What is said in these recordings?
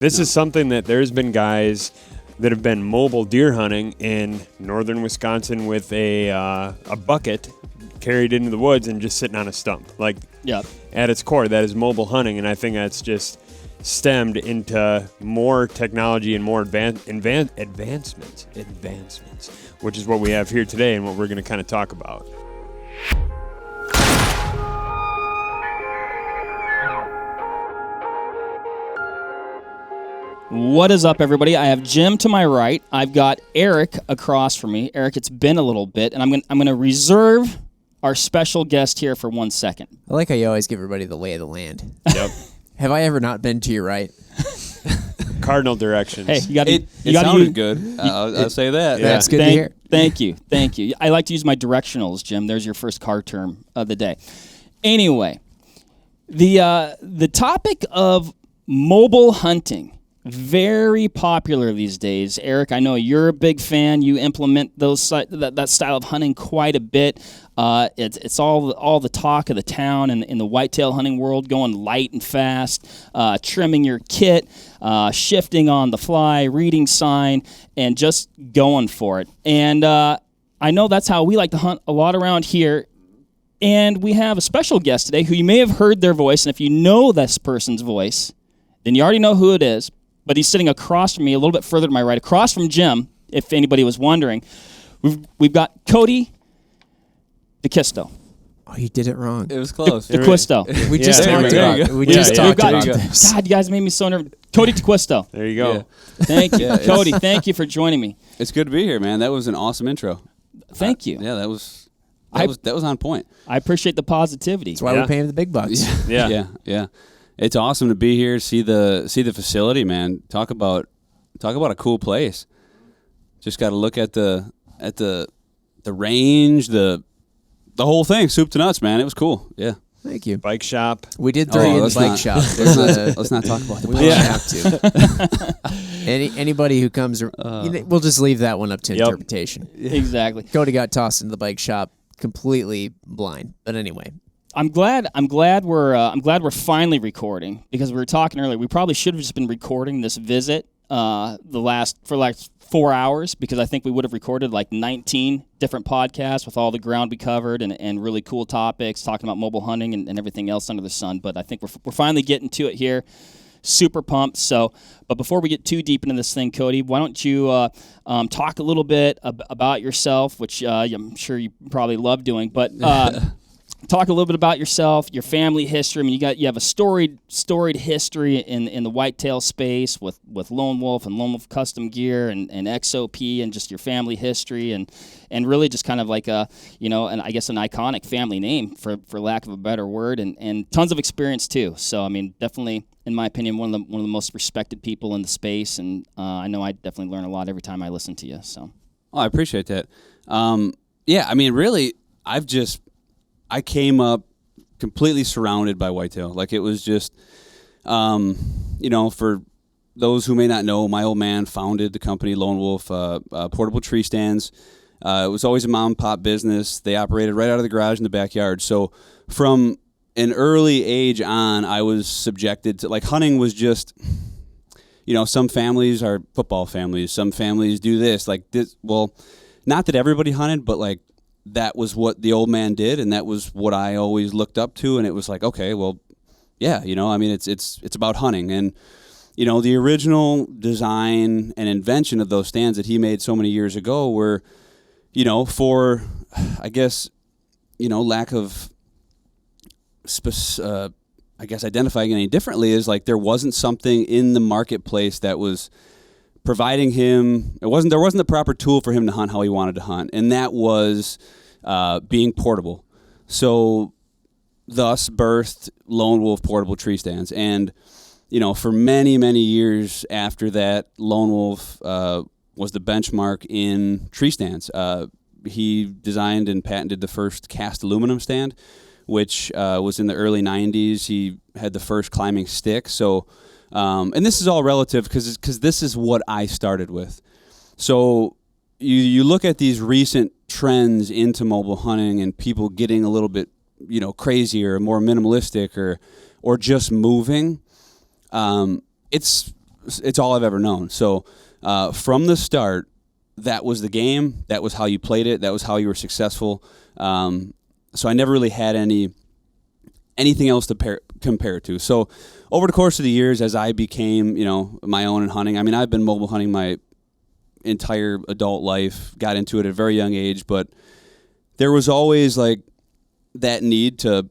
This is something that there's been guys that have been mobile deer hunting in northern Wisconsin with a bucket carried into the woods and just sitting on a stump. Like, at its core, that is mobile hunting, and I think that's just stemmed into more technology and more advancements, which is what we have here today and what we're going to kind of talk about. What is up, everybody? I have Jim to my right. I've got Eric across from me. Eric, it's been a little bit, and I'm gonna reserve our special guest here for 1 second. I like how you always give everybody the lay of the land. Yep. Have I ever not been to your right? Cardinal directions. Hey, you got to. It sounded good. I'll say that. Yeah. That's good to hear. Thank you. I like to use my directionals, Jim. There's your first car term of the day. Anyway, the topic of mobile hunting. Very popular these days. Eric, I know you're a big fan. You implement that style of hunting quite a bit. It's all the talk of the town and in the whitetail hunting world, going light and fast, trimming your kit, shifting on the fly, reading sign, and just going for it. And I know that's how we like to hunt a lot around here. And we have a special guest today who you may have heard their voice. And if you know this person's voice, then you already know who it is. But he's sitting across from me, a little bit further to my right, across from Jim, if anybody was wondering. We've got Cody D'Acquisto. Oh, you did it wrong. It was close. D'Acquisto. We just talked about this. God, you guys made me so nervous. Cody D'Acquisto. There you go. Yeah. Thank you. Cody, thank you for joining me. It's good to be here, man. That was an awesome intro. Thank you. Yeah, that was on point. I appreciate the positivity. That's why we're paying the big bucks. Yeah. It's awesome to be here, see the facility, man. Talk about a cool place. Just got to look at the range, the whole thing, soup to nuts, man. It was cool. Yeah. Thank you. Bike shop. We did throw you in the bike shop. Let's not talk about the we bike won't have to. Anybody who comes, we'll just leave that one up to interpretation. Exactly. Cody got tossed into the bike shop completely blind, but anyway. I'm glad we're finally recording, because we were talking earlier. We probably should have just been recording this visit for like 4 hours, because I think we would have recorded like 19 different podcasts with all the ground we covered and really cool topics, talking about mobile hunting and everything else under the sun. But I think we're finally getting to it here. Super pumped. So, but before we get too deep into this thing, Cody, why don't you talk a little bit about yourself, which I'm sure you probably love doing, but. Talk a little bit about yourself, your family history. I mean, you have a storied history in the whitetail space with Lone Wolf and Lone Wolf Custom Gear and XOP, and just your family history and really just kind of like and I guess an iconic family name for lack of a better word, and tons of experience too. So I mean, definitely in my opinion, one of the most respected people in the space, and I know I definitely learn a lot every time I listen to you. So, I appreciate that. Yeah, I mean, really, I came up completely surrounded by whitetail. Like, it was just, for those who may not know, my old man founded the company Lone Wolf Portable Tree Stands. It was always a mom and pop business. They operated right out of the garage in the backyard. So from an early age on, I was subjected to, like, hunting was just, some families are football families. Some families do this. Like, this. Well, not that everybody hunted, but, like, that was what the old man did, and that was what I always looked up to. And it was like, okay, well, yeah, I mean, it's about hunting. And, the original design and invention of those stands that he made so many years ago were, for, I guess, lack of, identifying any differently, is like there wasn't something in the marketplace that was providing him, there wasn't the proper tool for him to hunt how he wanted to hunt, and that was being portable. So thus birthed Lone Wolf Portable Tree Stands. And, for many, many years after that, Lone Wolf was the benchmark in tree stands. He designed and patented the first cast aluminum stand, which was in the early 90s. He had the first climbing stick. So and this is all relative because this is what I started with. So you look at these recent trends into mobile hunting and people getting a little bit, crazier, more minimalistic, or just moving. It's it's all I've ever known. So from the start, that was the game. That was how you played it. That was how you were successful. So I never really had anything else to compare it to. So over the course of the years, as I became, my own in hunting, I mean, I've been mobile hunting my entire adult life, got into it at a very young age, but there was always like that need to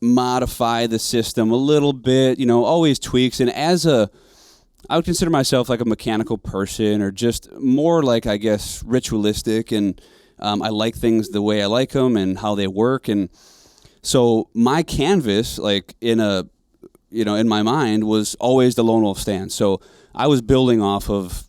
modify the system a little bit, always tweaks. And I would consider myself like a mechanical person, or just more like, I guess, ritualistic, and I like things the way I like them and how they work. And so my canvas, like in my mind, was always the lone wolf stand. So I was building off of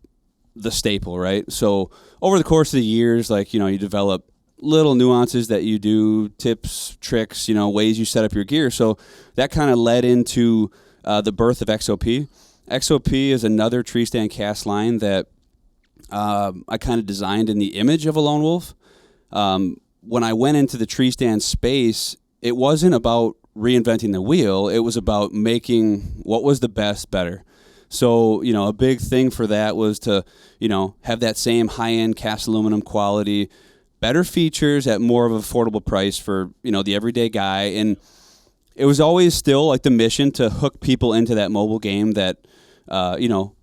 the staple, right? So over the course of the years, like, you develop little nuances that you do, tips, tricks, ways you set up your gear. So that kind of led into the birth of XOP. XOP is another tree stand cast line that I kind of designed in the image of a lone wolf. When I went into the tree stand space, it wasn't about reinventing the wheel. It was about making what was the best better. So, a big thing for that was to, have that same high-end cast aluminum quality, better features at more of an affordable price for, the everyday guy. And it was always still like the mission to hook people into that mobile game that,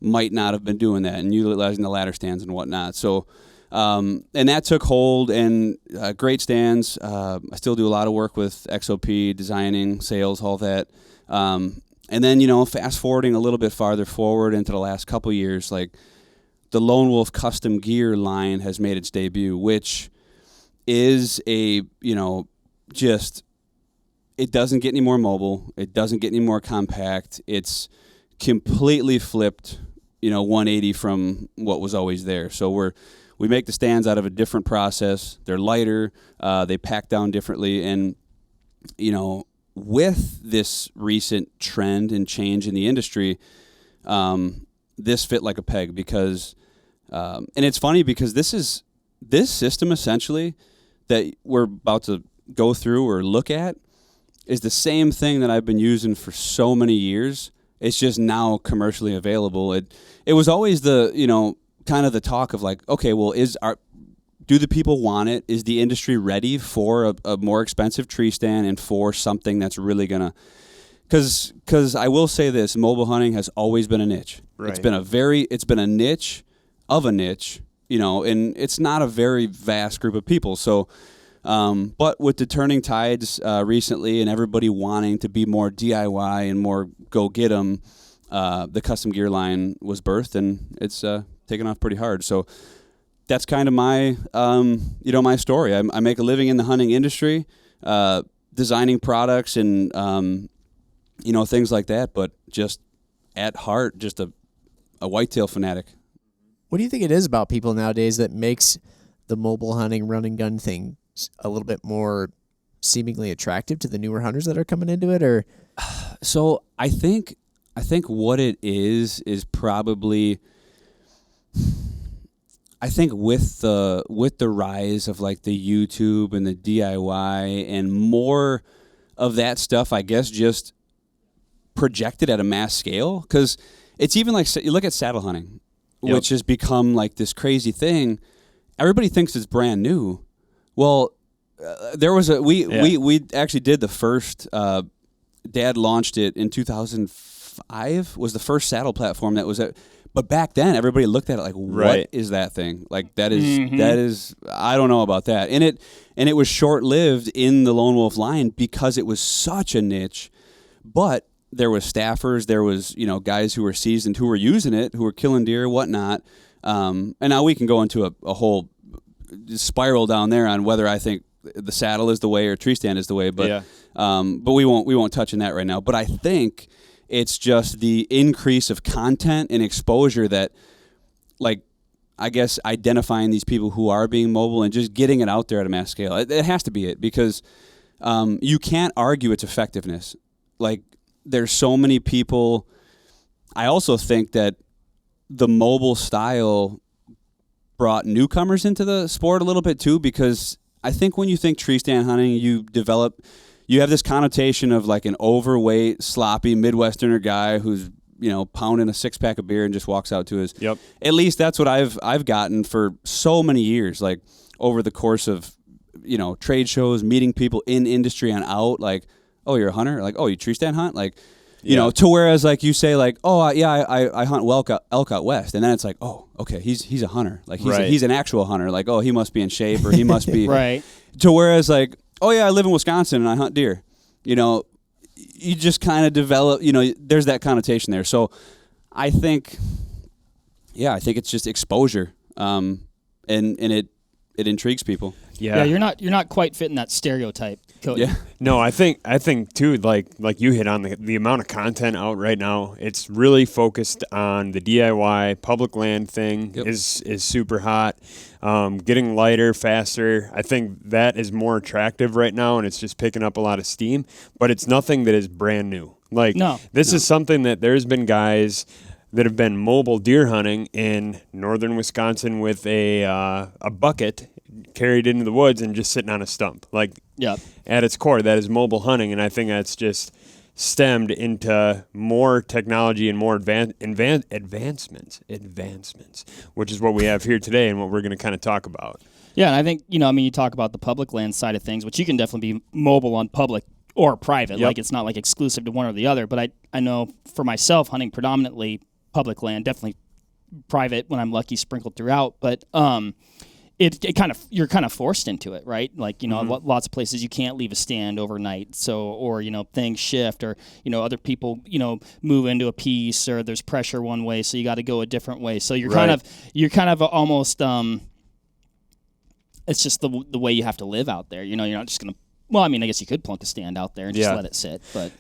might not have been doing that and utilizing the ladder stands and whatnot. So, and that took hold, and great stands. I still do a lot of work with XOP, designing, sales, all that. And then, fast forwarding a little bit farther forward into the last couple years, like the Lone Wolf custom gear line has made its debut, which is it doesn't get any more mobile. It doesn't get any more compact. It's completely flipped, 180 from what was always there. So we make the stands out of a different process. They're lighter. They pack down differently. And, with this recent trend and change in the industry, this fit like a peg because, and it's funny because this system essentially that we're about to go through or look at is the same thing that I've been using for so many years. It's just now commercially available. It was always the, kind of the talk of like, okay, well, do the people want it? Is the industry ready for a more expensive tree stand and for something that's really gonna? Because I will say this: mobile hunting has always been a niche. Right. It's been a niche of a niche, and it's not a very vast group of people. So, but with the turning tides recently, and everybody wanting to be more DIY and more go get 'em, the custom gear line was birthed, and it's taken off pretty hard. So that's kind of my, my story. I make a living in the hunting industry, designing products and, things like that, but just at heart, just a whitetail fanatic. What do you think it is about people nowadays that makes the mobile hunting run and gun thing a little bit more seemingly attractive to the newer hunters that are coming into it? Or so I think what it is probably, I think with the rise of like the YouTube and the DIY and more of that stuff, I guess just projected at a mass scale, because it's even like you look at saddle hunting, which has become like this crazy thing. Everybody thinks it's brand new. Well, there was we actually did the first. Dad launched it in 2005. Was the first saddle platform that was at. But back then, everybody looked at it like, "What is that thing? Like that is I don't know about that." And it was short lived in the Lone Wolf line because it was such a niche. But there was staffers, there was guys who were seasoned who were using it, who were killing deer, whatnot. And now we can go into a whole spiral down there on whether I think the saddle is the way or tree stand is the way. But but we won't touch on that right now. But I think it's just the increase of content and exposure that, like, I guess identifying these people who are being mobile and just getting it out there at a mass scale. It has to be it, because you can't argue its effectiveness. Like, there's so many people. I also think that the mobile style brought newcomers into the sport a little bit too, because I think when you think tree stand hunting, you have this connotation of like an overweight, sloppy Midwesterner guy who's pounding a 6-pack of beer and just walks out to his. Yep. At least that's what I've gotten for so many years, like over the course of trade shows, meeting people in industry and out, like, oh, you're a hunter, like, oh, you tree stand hunt, like. To whereas like you say like, oh yeah, I hunt elk out west, and then it's like, oh, okay, he's a hunter, like he's an actual hunter, like, oh, he must be in shape or he must be right. To whereas like, oh yeah, I live in Wisconsin and I hunt deer, you just kind of develop, there's that connotation there. So I think it's just exposure, and it intrigues people. Yeah, you're not quite fitting that stereotype, Cody. Yeah. No, I think too, like you hit on the amount of content out right now. It's really focused on the DIY public land thing. Yep. is super hot. Getting lighter, faster. I think that is more attractive right now, and it's just picking up a lot of steam. But it's nothing that is brand new. Like this is something that there's been guys that have been mobile deer hunting in northern Wisconsin with a bucket carried into the woods and just sitting on a stump. Like, at its core, that is mobile hunting, and I think that's just stemmed into more technology and more advancements, which is what we have here today and what we're going to kind of talk about. Yeah, and I think, you talk about the public land side of things, which you can definitely be mobile on public or private. Like, it's not like exclusive to one or the other, but I know for myself, hunting predominantly public land, definitely private when I'm lucky, sprinkled throughout, but it kind of, you're kind of forced into it, right? Like, lots of places you can't leave a stand overnight. So, or, things shift, or, other people, move into a piece, or there's pressure one way, so you got to go a different way. So you're kind of almost, it's just the way you have to live out there. You're not just going to, well, I mean, I guess you could plunk a stand out there and just let it sit, but.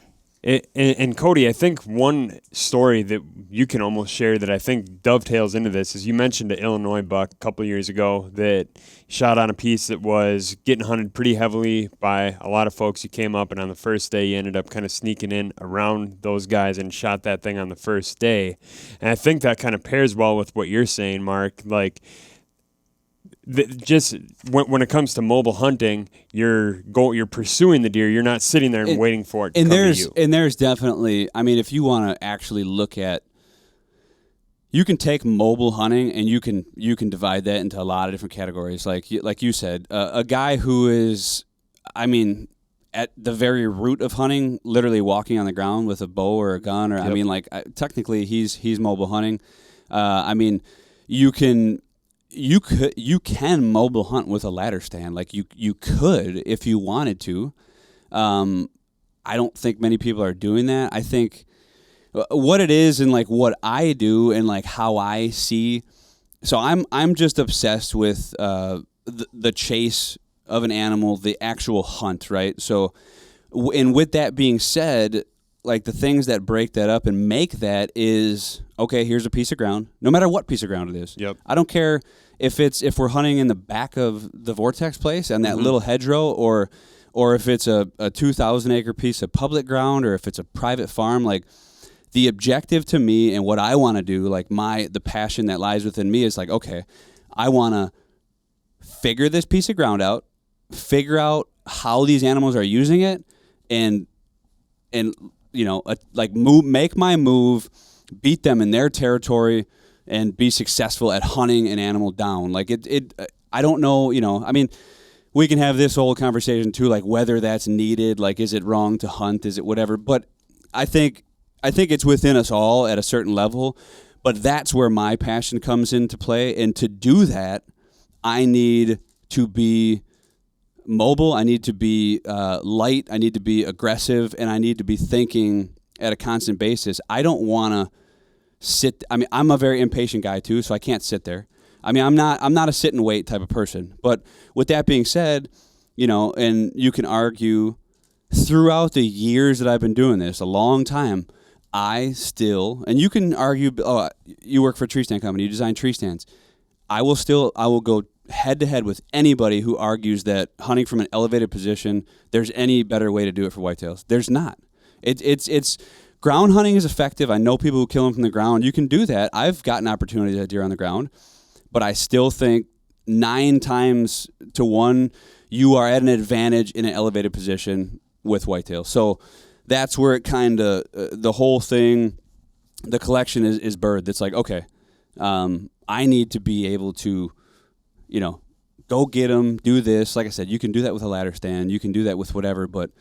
And Cody, I think one story that you can almost share that I think dovetails into this is you mentioned an Illinois buck a couple of years ago that shot on a piece that was getting hunted pretty heavily by a lot of folks. You came up, and on the first day, you ended up kind of sneaking in around those guys and shot that thing on the first day. And I think that kind of pairs well with what you're saying, Mark. Like, just when it comes to mobile hunting, you're pursuing the deer. You're not sitting there and waiting for it to come to you. And there's definitely, I mean, if you want to actually look at, you can take mobile hunting and you can divide that into a lot of different categories. Like you said, a guy who is, I mean, at the very root of hunting, literally walking on the ground with a bow or a gun, or I mean, like technically he's mobile hunting. I mean, you can mobile hunt with a ladder stand. Like you could if you wanted to. I don't think many people are doing that. I think what it is and like what I do and like how I see. So I'm just obsessed with the chase of an animal, the actual hunt, right? So, and with that being said, like the things that break that up and make that is, okay, here's a piece of ground, no matter what piece of ground it is. Yep. I don't care if we're hunting in the back of the Vortex place and that little hedgerow, or if it's a 2,000 acre piece of public ground, or if it's a private farm. Like, the objective to me and what I want to do, like the passion that lies within me is like, okay, I want to figure this piece of ground out, figure out how these animals are using it, and make my move, beat them in their territory, and be successful at hunting an animal down. Like I don't know, I mean, we can have this whole conversation too, like whether that's needed, like is it wrong to hunt, is it whatever, but I think it's within us all at a certain level, but that's where my passion comes into play, and to do that, I need to be mobile, I need to be light, I need to be aggressive, and I need to be thinking at a constant basis. I don't want to sit. I mean, I'm a very impatient guy too, so I can't sit there. I mean, I'm not a sit and wait type of person. But with that being said, and you can argue throughout the years that I've been doing this, a long time, I still, and you can argue, oh, you work for a tree stand company, you design tree stands. I will go head to head with anybody who argues that hunting from an elevated position, there's any better way to do it for whitetails. There's not. It's ground hunting is effective. I know people who kill them from the ground. You can do that. I've gotten opportunities at deer on the ground, but I still think 9 times to 1, you are at an advantage in an elevated position with whitetails. So that's where it kind of, the whole thing the collection is birthed. It's like, okay, I need to be able to, go get them, do this. Like I said, you can do that with a ladder stand. You can do that with whatever. But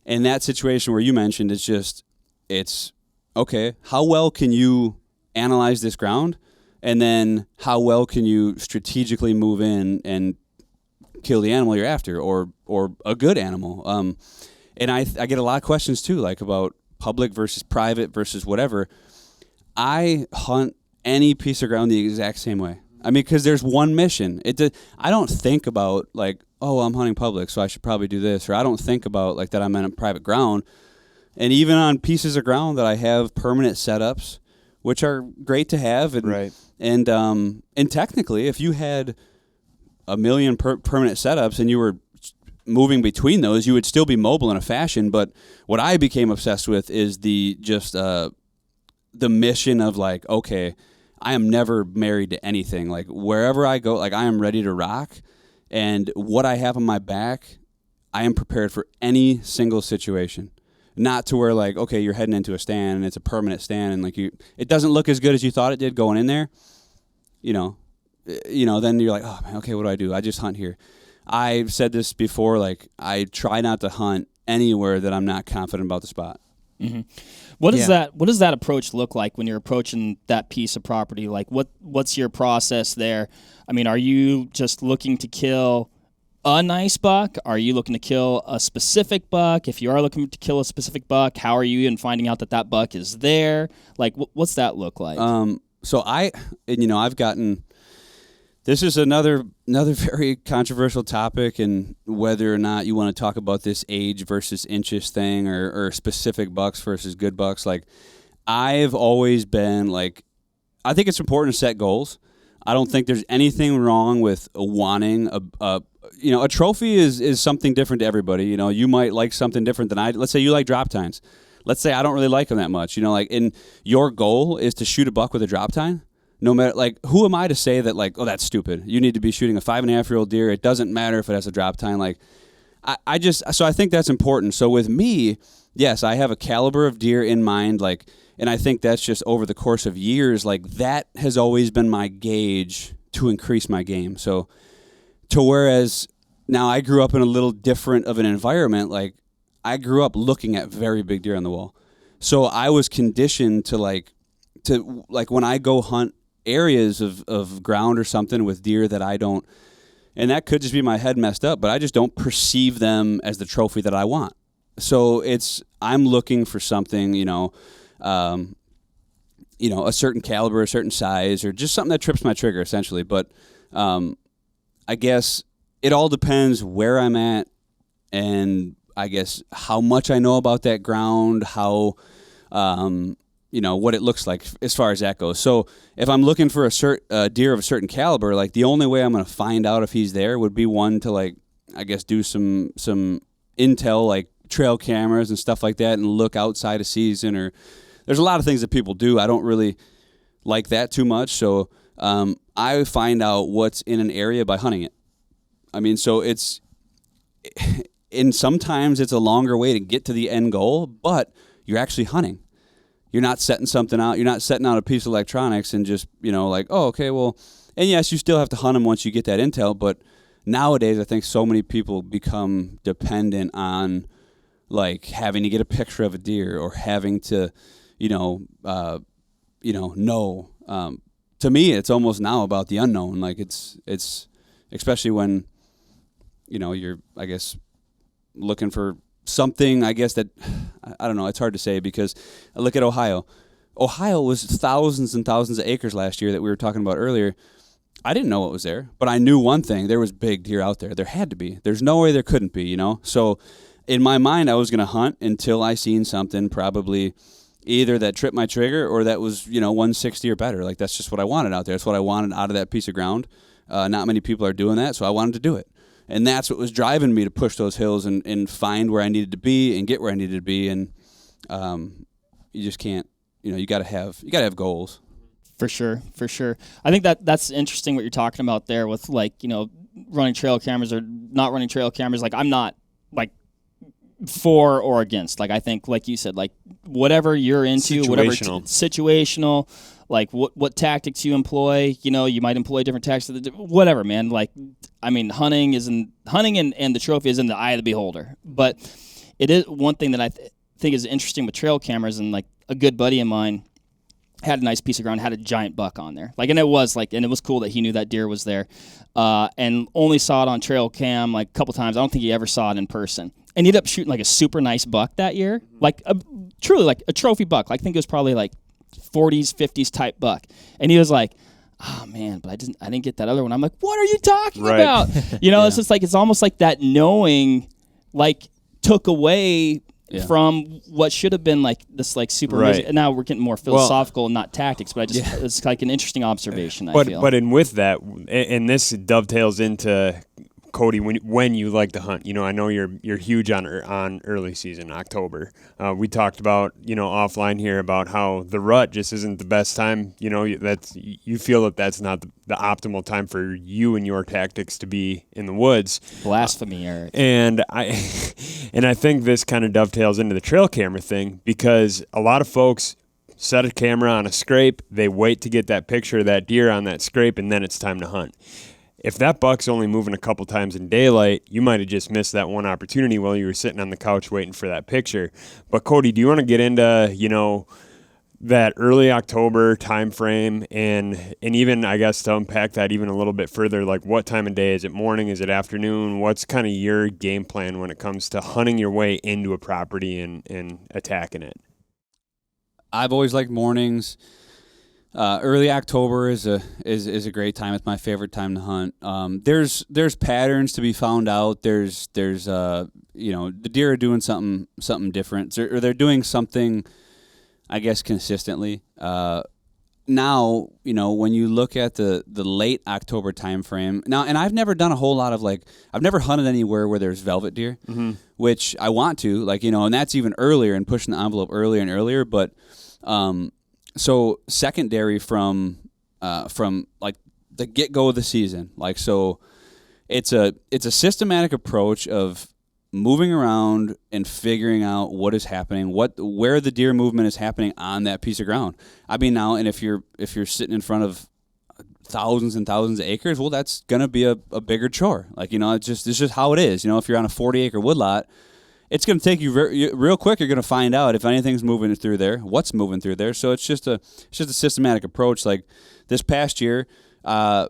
in that situation where you mentioned, it's okay, how well can you analyze this ground? And then how well can you strategically move in and kill the animal you're after, or a good animal? And I get a lot of questions too, like about public versus private versus whatever. I hunt any piece of ground the exact same way. I mean, because there's one mission. I don't think about like, oh, I'm hunting public, so I should probably do this, or I don't think about like that I'm in a private ground. And even on pieces of ground that I have permanent setups, which are great to have, and right. And technically, if you had a million permanent setups and you were moving between those, you would still be mobile in a fashion. But what I became obsessed with is the mission of like, okay, I am never married to anything. Like wherever I go, like I am ready to rock, and what I have on my back, I am prepared for any single situation. Not to where like, okay, you're heading into a stand and it's a permanent stand and like it doesn't look as good as you thought it did going in there. Then you're like, oh man, okay, what do? I just hunt here. I've said this before, like I try not to hunt anywhere that I'm not confident about the spot. Mm-hmm. What does that approach look like when you're approaching that piece of property? Like what's your process there? I mean, are you just looking to kill a nice buck? Are you looking to kill a specific buck? If you are looking to kill a specific buck, how are you in finding out that buck is there? Like, what's that look like? So I've gotten, this is another very controversial topic, and whether or not you want to talk about this age versus inches thing or specific bucks versus good bucks. Like, I've always been like, I think it's important to set goals. I don't think there's anything wrong with wanting a trophy is something different to everybody. You might like something different than I. Let's say you like drop tines. Let's say I don't really like them that much. And your goal is to shoot a buck with a drop tine. No matter, like, who am I to say that, like, oh, that's stupid. You need to be shooting a 5.5-year-old deer. It doesn't matter if it has a drop tine. Like, so I think that's important. So with me, yes, I have a caliber of deer in mind, like, and I think that's just over the course of years, like, that has always been my gauge to increase my game. So, to whereas now I grew up in a little different of an environment, like, I grew up looking at very big deer on the wall. So I was conditioned to when I go hunt areas of ground or something with deer that I don't, and that could just be my head messed up, but I just don't perceive them as the trophy that I want. So I'm looking for something, a certain caliber, a certain size, or just something that trips my trigger essentially. But I guess it all depends where I'm at, and I guess how much I know about that ground, how what it looks like as far as that goes. So if I'm looking for a deer of a certain caliber, like, the only way I'm going to find out if he's there would be one to, like, I guess do some intel, like trail cameras and stuff like that, and look outside of season. Or there's a lot of things that people do. I don't really like that too much. So I find out what's in an area by hunting it. I mean, so and sometimes it's a longer way to get to the end goal, but you're actually hunting. You're not setting something out. You're not setting out a piece of electronics and just, like, oh, okay, well, and yes, you still have to hunt them once you get that intel. But nowadays, I think so many people become dependent on, like, having to get a picture of a deer or having to, know. To me, it's almost now about the unknown. Like, it's especially when, you're, I guess, looking for something, I guess, that, I don't know, it's hard to say, because I look at Ohio. Ohio was thousands and thousands of acres last year that we were talking about earlier. I didn't know what was there, but I knew one thing: there was big deer out there. There had to be. There's no way there couldn't be, So in my mind, I was going to hunt until I seen something probably either that tripped my trigger or that was, 160 or better. Like, that's just what I wanted out there. That's what I wanted out of that piece of ground. Not many people are doing that, so I wanted to do it. And that's what was driving me to push those hills and find where I needed to be and get where I needed to be. And you just can't, you got to have goals. For sure. I think that's interesting what you're talking about there with, like, running trail cameras or not running trail cameras. Like, I'm not, like, for or against. Like I think, like you said, like whatever you're into, whatever situational, like what tactics you employ. You know, you might employ different tactics. Whatever, man. Like, I mean, hunting and the trophy is in the eye of the beholder. But it is one thing that I think is interesting with trail cameras, and like a good buddy of mine had a nice piece of ground, had a giant buck on there. Like, and it was cool that he knew that deer was there, and only saw it on trail cam like a couple times. I don't think he ever saw it in person. And he ended up shooting like a super nice buck that year, like truly like a trophy buck. Like, I think it was probably like 40s, 50s type buck. And he was like, "Oh man, but I didn't get that other one." I'm like, "What are you talking about?" You know, It's just like, it's almost like that knowing, like, took away from what should have been like this like super amazing. And now we're getting more philosophical and not tactics, but it's like an interesting observation. I feel. But with that, and this dovetails into Cody, when you like to hunt, you know, I know you're huge on early season, October. We talked about, you know, offline here about how the rut just isn't the best time. You know, you feel that's not the optimal time for you and your tactics to be in the woods. Blasphemy, Eric. And I think this kind of dovetails into the trail camera thing, because a lot of folks set a camera on a scrape, they wait to get that picture of that deer on that scrape, and then it's time to hunt. If that buck's only moving a couple times in daylight, you might have just missed that one opportunity while you were sitting on the couch waiting for that picture. But Cody, do you want to get into, you know, that early October time frame, and even, I guess, to unpack that even a little bit further, like what time of day? Is it morning? Is it afternoon? What's kind of your game plan when it comes to hunting your way into a property and attacking it? I've always liked mornings. Early October is a great time. It's my favorite time to hunt. There's patterns to be found out. There's you know, the deer are doing something different, or they're doing something, I guess, consistently. Now, you know, when you look at the late October time frame now, and I've never done a whole lot of I've never hunted anywhere where there's velvet deer, which I want to, like, you know, and that's even earlier and pushing the envelope earlier and earlier, but. So secondary from like the get-go of the season, like, so it's a systematic approach of moving around and figuring out what is happening, where the deer movement is happening on that piece of ground. I mean, now, and if you're sitting in front of thousands and thousands of acres, well, that's gonna be a bigger chore. Like, you know, it's just how it is. You know, if you're on a 40-acre woodlot, it's going to take you real quick. You're going to find out if anything's moving through there, what's moving through there. So it's just a systematic approach. Like this past year, I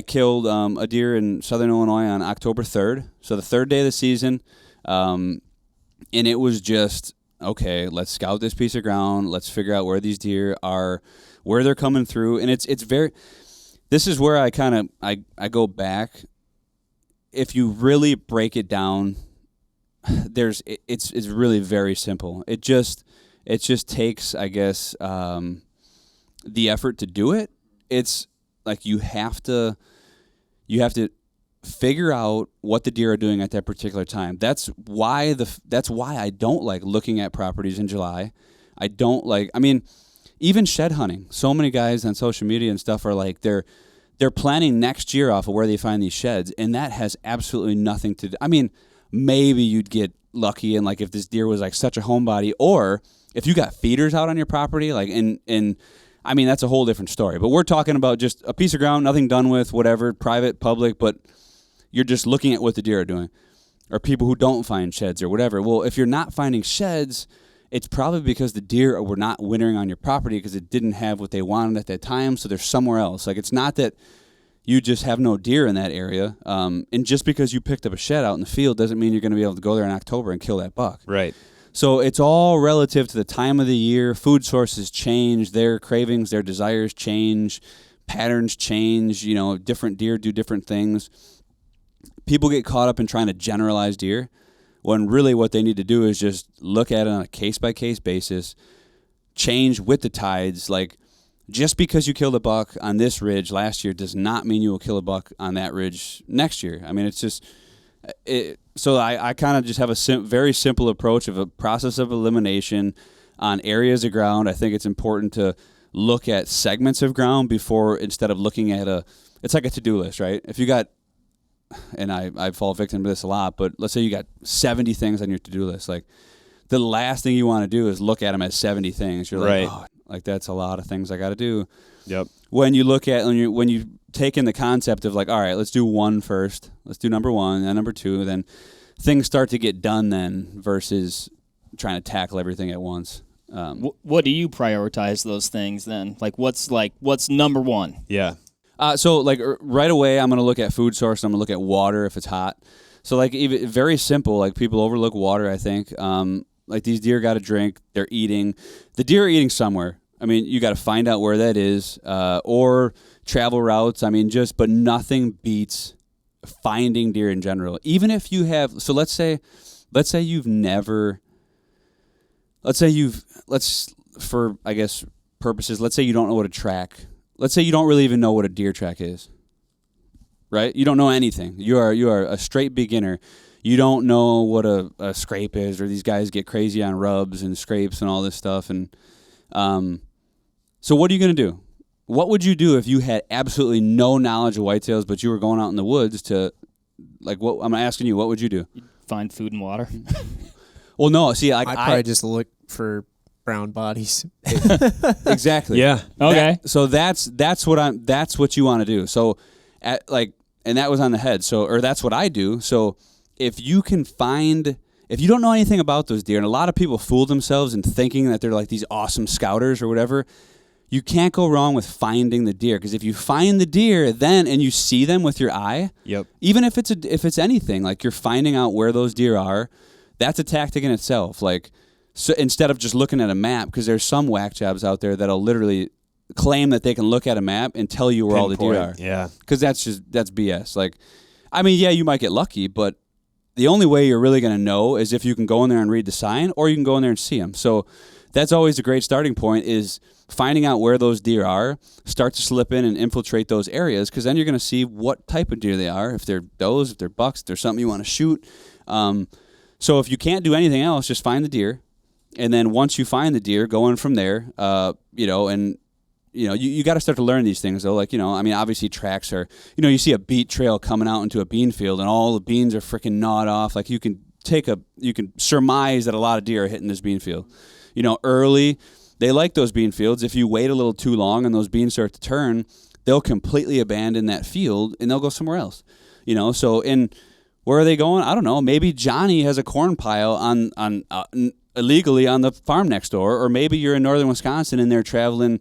killed a deer in southern Illinois on October 3rd. So the third day of the season, and it was just, okay, let's scout this piece of ground. Let's figure out where these deer are, where they're coming through. And it's very. This is where I kind of I go back. If you really break it down. It's really very simple. It just takes, I guess, the effort to do it. It's like you have to figure out what the deer are doing at that particular time. That's why I don't like looking at properties in July. I don't like. I mean, even shed hunting. So many guys on social media and stuff are like they're planning next year off of where they find these sheds, and that has absolutely nothing to do. I mean. Maybe you'd get lucky, and like if this deer was like such a homebody, or if you got feeders out on your property, like and I mean that's a whole different story. But we're talking about just a piece of ground, nothing done with, whatever, private, public, but you're just looking at what the deer are doing, or people who don't find sheds or whatever. Well, if you're not finding sheds, it's probably because the deer were not wintering on your property because it didn't have what they wanted at that time, so they're somewhere else. Like it's not that. You just have no deer in that area. And just because you picked up a shed out in the field doesn't mean you're going to be able to go there in October and kill that buck. Right. So it's all relative to the time of the year. Food sources change. Their cravings, their desires change. Patterns change. You know, different deer do different things. People get caught up in trying to generalize deer when really what they need to do is just look at it on a case-by-case basis, change with the tides, like, just because you killed a buck on this ridge last year does not mean you will kill a buck on that ridge next year. I mean, it's just so I kind of just have a very simple approach of a process of elimination on areas of ground. I think it's important to look at segments of ground instead of looking at it's like a to-do list, right? If you got and I fall victim to this a lot, but let's say you got 70 things on your to-do list. Like, the last thing you want to do is look at them as 70 things. You're like, oh, like that's a lot of things I got to do. Yep. When you look at, when you take in the concept of like, all right, let's do one first. Let's do number one, then number two, then things start to get done then versus trying to tackle everything at once. What do you prioritize those things then? What's number one? Yeah. So like right away, I'm going to look at food source. I'm going to look at water if it's hot. So like even very simple, like people overlook water, I think. Like these deer got to drink, they're eating. The deer are eating somewhere. I mean, you got to find out where that is, or travel routes. I mean, but nothing beats finding deer in general. Even if you have, so let's say you've never, for I guess purposes, let's say you don't know what a track. Let's say you don't really even know what a deer track is, right? You don't know anything. You are a straight beginner. You don't know what a scrape is, or these guys get crazy on rubs and scrapes and all this stuff. And so what are you going to do? What would you do if you had absolutely no knowledge of whitetails, but you were going out in the woods to, like, what I'm asking you, what would you do? Find food and water. Well, no. See, like, I'd probably just look for brown bodies. Exactly. Yeah. Okay. That's what you want to do. So, and that was on the head. So, or that's what I do. So, if you don't know anything about those deer, and a lot of people fool themselves in thinking that they're like these awesome scouters or whatever, you can't go wrong with finding the deer. Because if you find the deer and you see them with your eye, yep. Even if it's anything, like you're finding out where those deer are, that's a tactic in itself. Like, so instead of just looking at a map, because there's some whack jobs out there that'll literally claim that they can look at a map and tell you where all the deer are. Yeah. Because that's BS. Like, I mean, yeah, you might get lucky, but the only way you're really going to know is if you can go in there and read the sign, or you can go in there and see them. So that's always a great starting point, is finding out where those deer are, start to slip in and infiltrate those areas, because then you're going to see what type of deer they are, if they're does, if they're bucks, if there's something you want to shoot. So if you can't do anything else, just find the deer. And then once you find the deer, go in from there, you got to start to learn these things, though. Like, I mean, obviously tracks are, you see a beet trail coming out into a bean field and all the beans are freaking gnawed off. Like, you can surmise that a lot of deer are hitting this bean field. Early, they like those bean fields. If you wait a little too long and those beans start to turn, they'll completely abandon that field and they'll go somewhere else. So where are they going? I don't know. Maybe Johnny has a corn pile on illegally on the farm next door, or maybe you're in northern Wisconsin and they're traveling.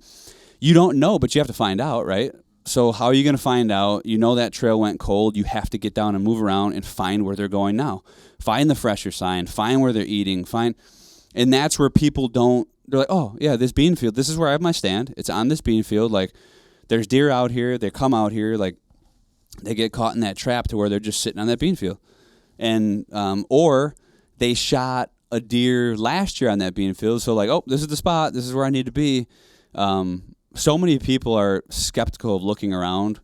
You don't know, but you have to find out, right? So how are you going to find out? That trail went cold. You have to get down and move around and find where they're going now. Find the fresher sign. Find where they're eating. And that's where people they're like, oh, yeah, this bean field, this is where I have my stand. It's on this bean field. Like, there's deer out here. They come out here. Like, they get caught in that trap to where they're just sitting on that bean field. And, or they shot a deer last year on that bean field. So, like, oh, this is the spot. This is where I need to be. So many people are skeptical of looking around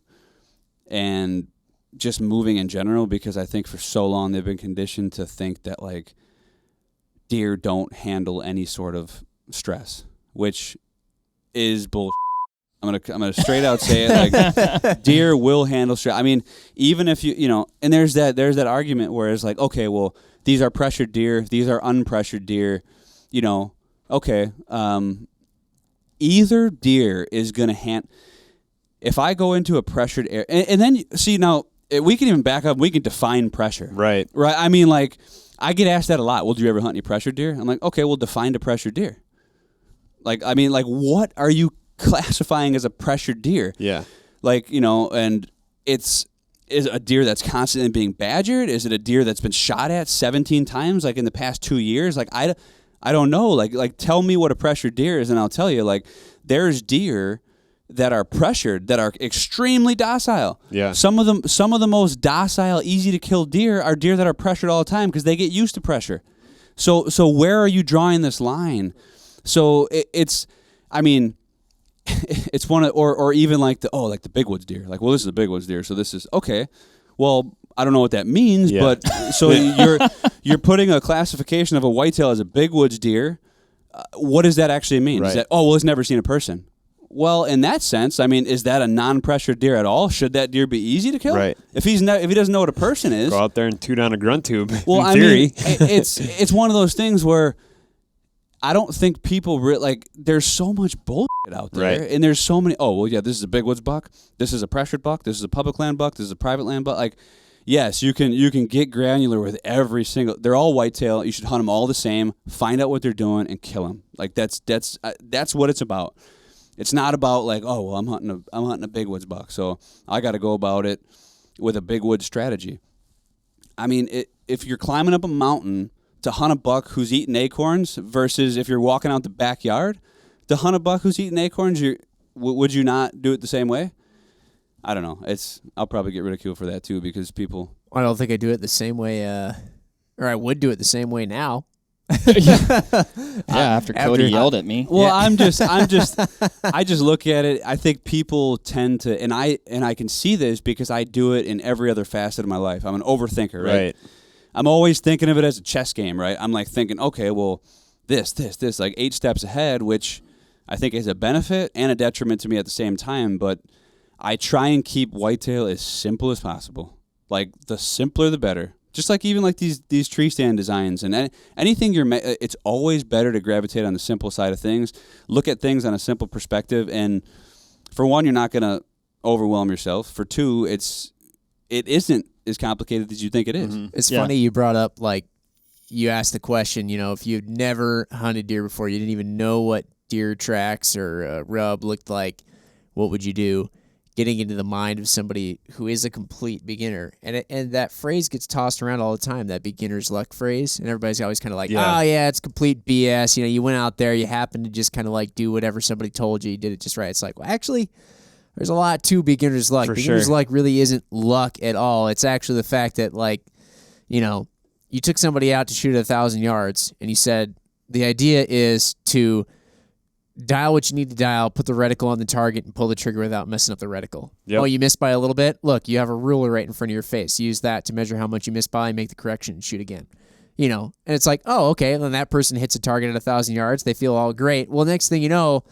and just moving in general, because I think for so long they've been conditioned to think that, like, deer don't handle any sort of stress, which is bull. I'm gonna straight out say it. Like, deer will handle stress. I mean, even if and there's that argument where it's like, okay, well, these are pressured deer, these are unpressured deer. Okay. Either deer is going to if I go into a pressured area, and then, see, now, we can even back up, we can define pressure. Right. I mean, like, I get asked that a lot. Well, do you ever hunt any pressured deer? I'm like, okay, well, define a pressured deer. Like, I mean, like, what are you classifying as a pressured deer? Yeah. Like, and is it a deer that's constantly being badgered? Is it a deer that's been shot at 17 times, like, in the past 2 years? Like, I don't know. Like, tell me what a pressured deer is, and I'll tell you. Like, there's deer that are pressured that are extremely docile. Yeah. Some of the most docile, easy to kill deer are deer that are pressured all the time because they get used to pressure. So where are you drawing this line? So it's one of, or even like the big woods deer. Like, well, this is a big woods deer, so this is okay. Well, I don't know what that means, but so you're putting a classification of a whitetail as a big woods deer. What does that actually mean? Right. Is that, oh, well, it's never seen a person. Well, in that sense, I mean, is that a non-pressured deer at all? Should that deer be easy to kill? Right. If he doesn't know what a person is, go out there and toot on a grunt tube. Well, in theory. mean, it's one of those things where I don't think people there's so much bullshit out there, right. and there's so many. Oh, well, yeah, this is a big woods buck. This is a pressured buck. This is a public land buck. This is a private land buck. Like, yes, you can get granular with every single. They're all whitetail. You should hunt them all the same. Find out what they're doing and kill them. Like that's what it's about. It's not about like, oh, well, I'm hunting a big woods buck, so I got to go about it with a big woods strategy. I mean, if you're climbing up a mountain to hunt a buck who's eating acorns versus if you're walking out the backyard to hunt a buck who's eating acorns, would you not do it the same way? I don't know. I'll probably get ridiculed for that too because people. I don't think I do it the same way, or I would do it the same way now. After Cody yelled at me. Well, yeah. I just look at it. I think people tend to, and I can see this because I do it in every other facet of my life. I'm an overthinker, right? I'm always thinking of it as a chess game, right? I'm like thinking, okay, well, this, like 8 steps ahead, which I think is a benefit and a detriment to me at the same time. But I try and keep whitetail as simple as possible. Like the simpler, the better. Just like even like these tree stand designs and anything it's always better to gravitate on the simple side of things. Look at things on a simple perspective, and for one, you're not going to overwhelm yourself. For two, it isn't as complicated as you think it is. Mm-hmm. It's funny you brought up like you asked the question. You know, if you'd never hunted deer before, you didn't even know what deer tracks or rub looked like, what would you do? Getting into the mind of somebody who is a complete beginner. And that phrase gets tossed around all the time, that beginner's luck phrase. And everybody's always kind of like, oh, yeah, it's complete BS. You know, you went out there, you happened to just kind of like do whatever somebody told you. You did it just right. It's like, well, actually, there's a lot to beginner's luck. Beginner's luck really isn't luck at all. It's actually the fact that, like, you know, you took somebody out to shoot at 1,000 yards, and you said the idea is to dial what you need to dial, put the reticle on the target, and pull the trigger without messing up the reticle. Yep. Oh, you missed by a little bit? Look, you have a ruler right in front of your face. Use that to measure how much you missed by and make the correction and shoot again. You know, and it's like, oh, okay, and then that person hits a target at 1,000 yards. They feel all great. Well, next thing you know,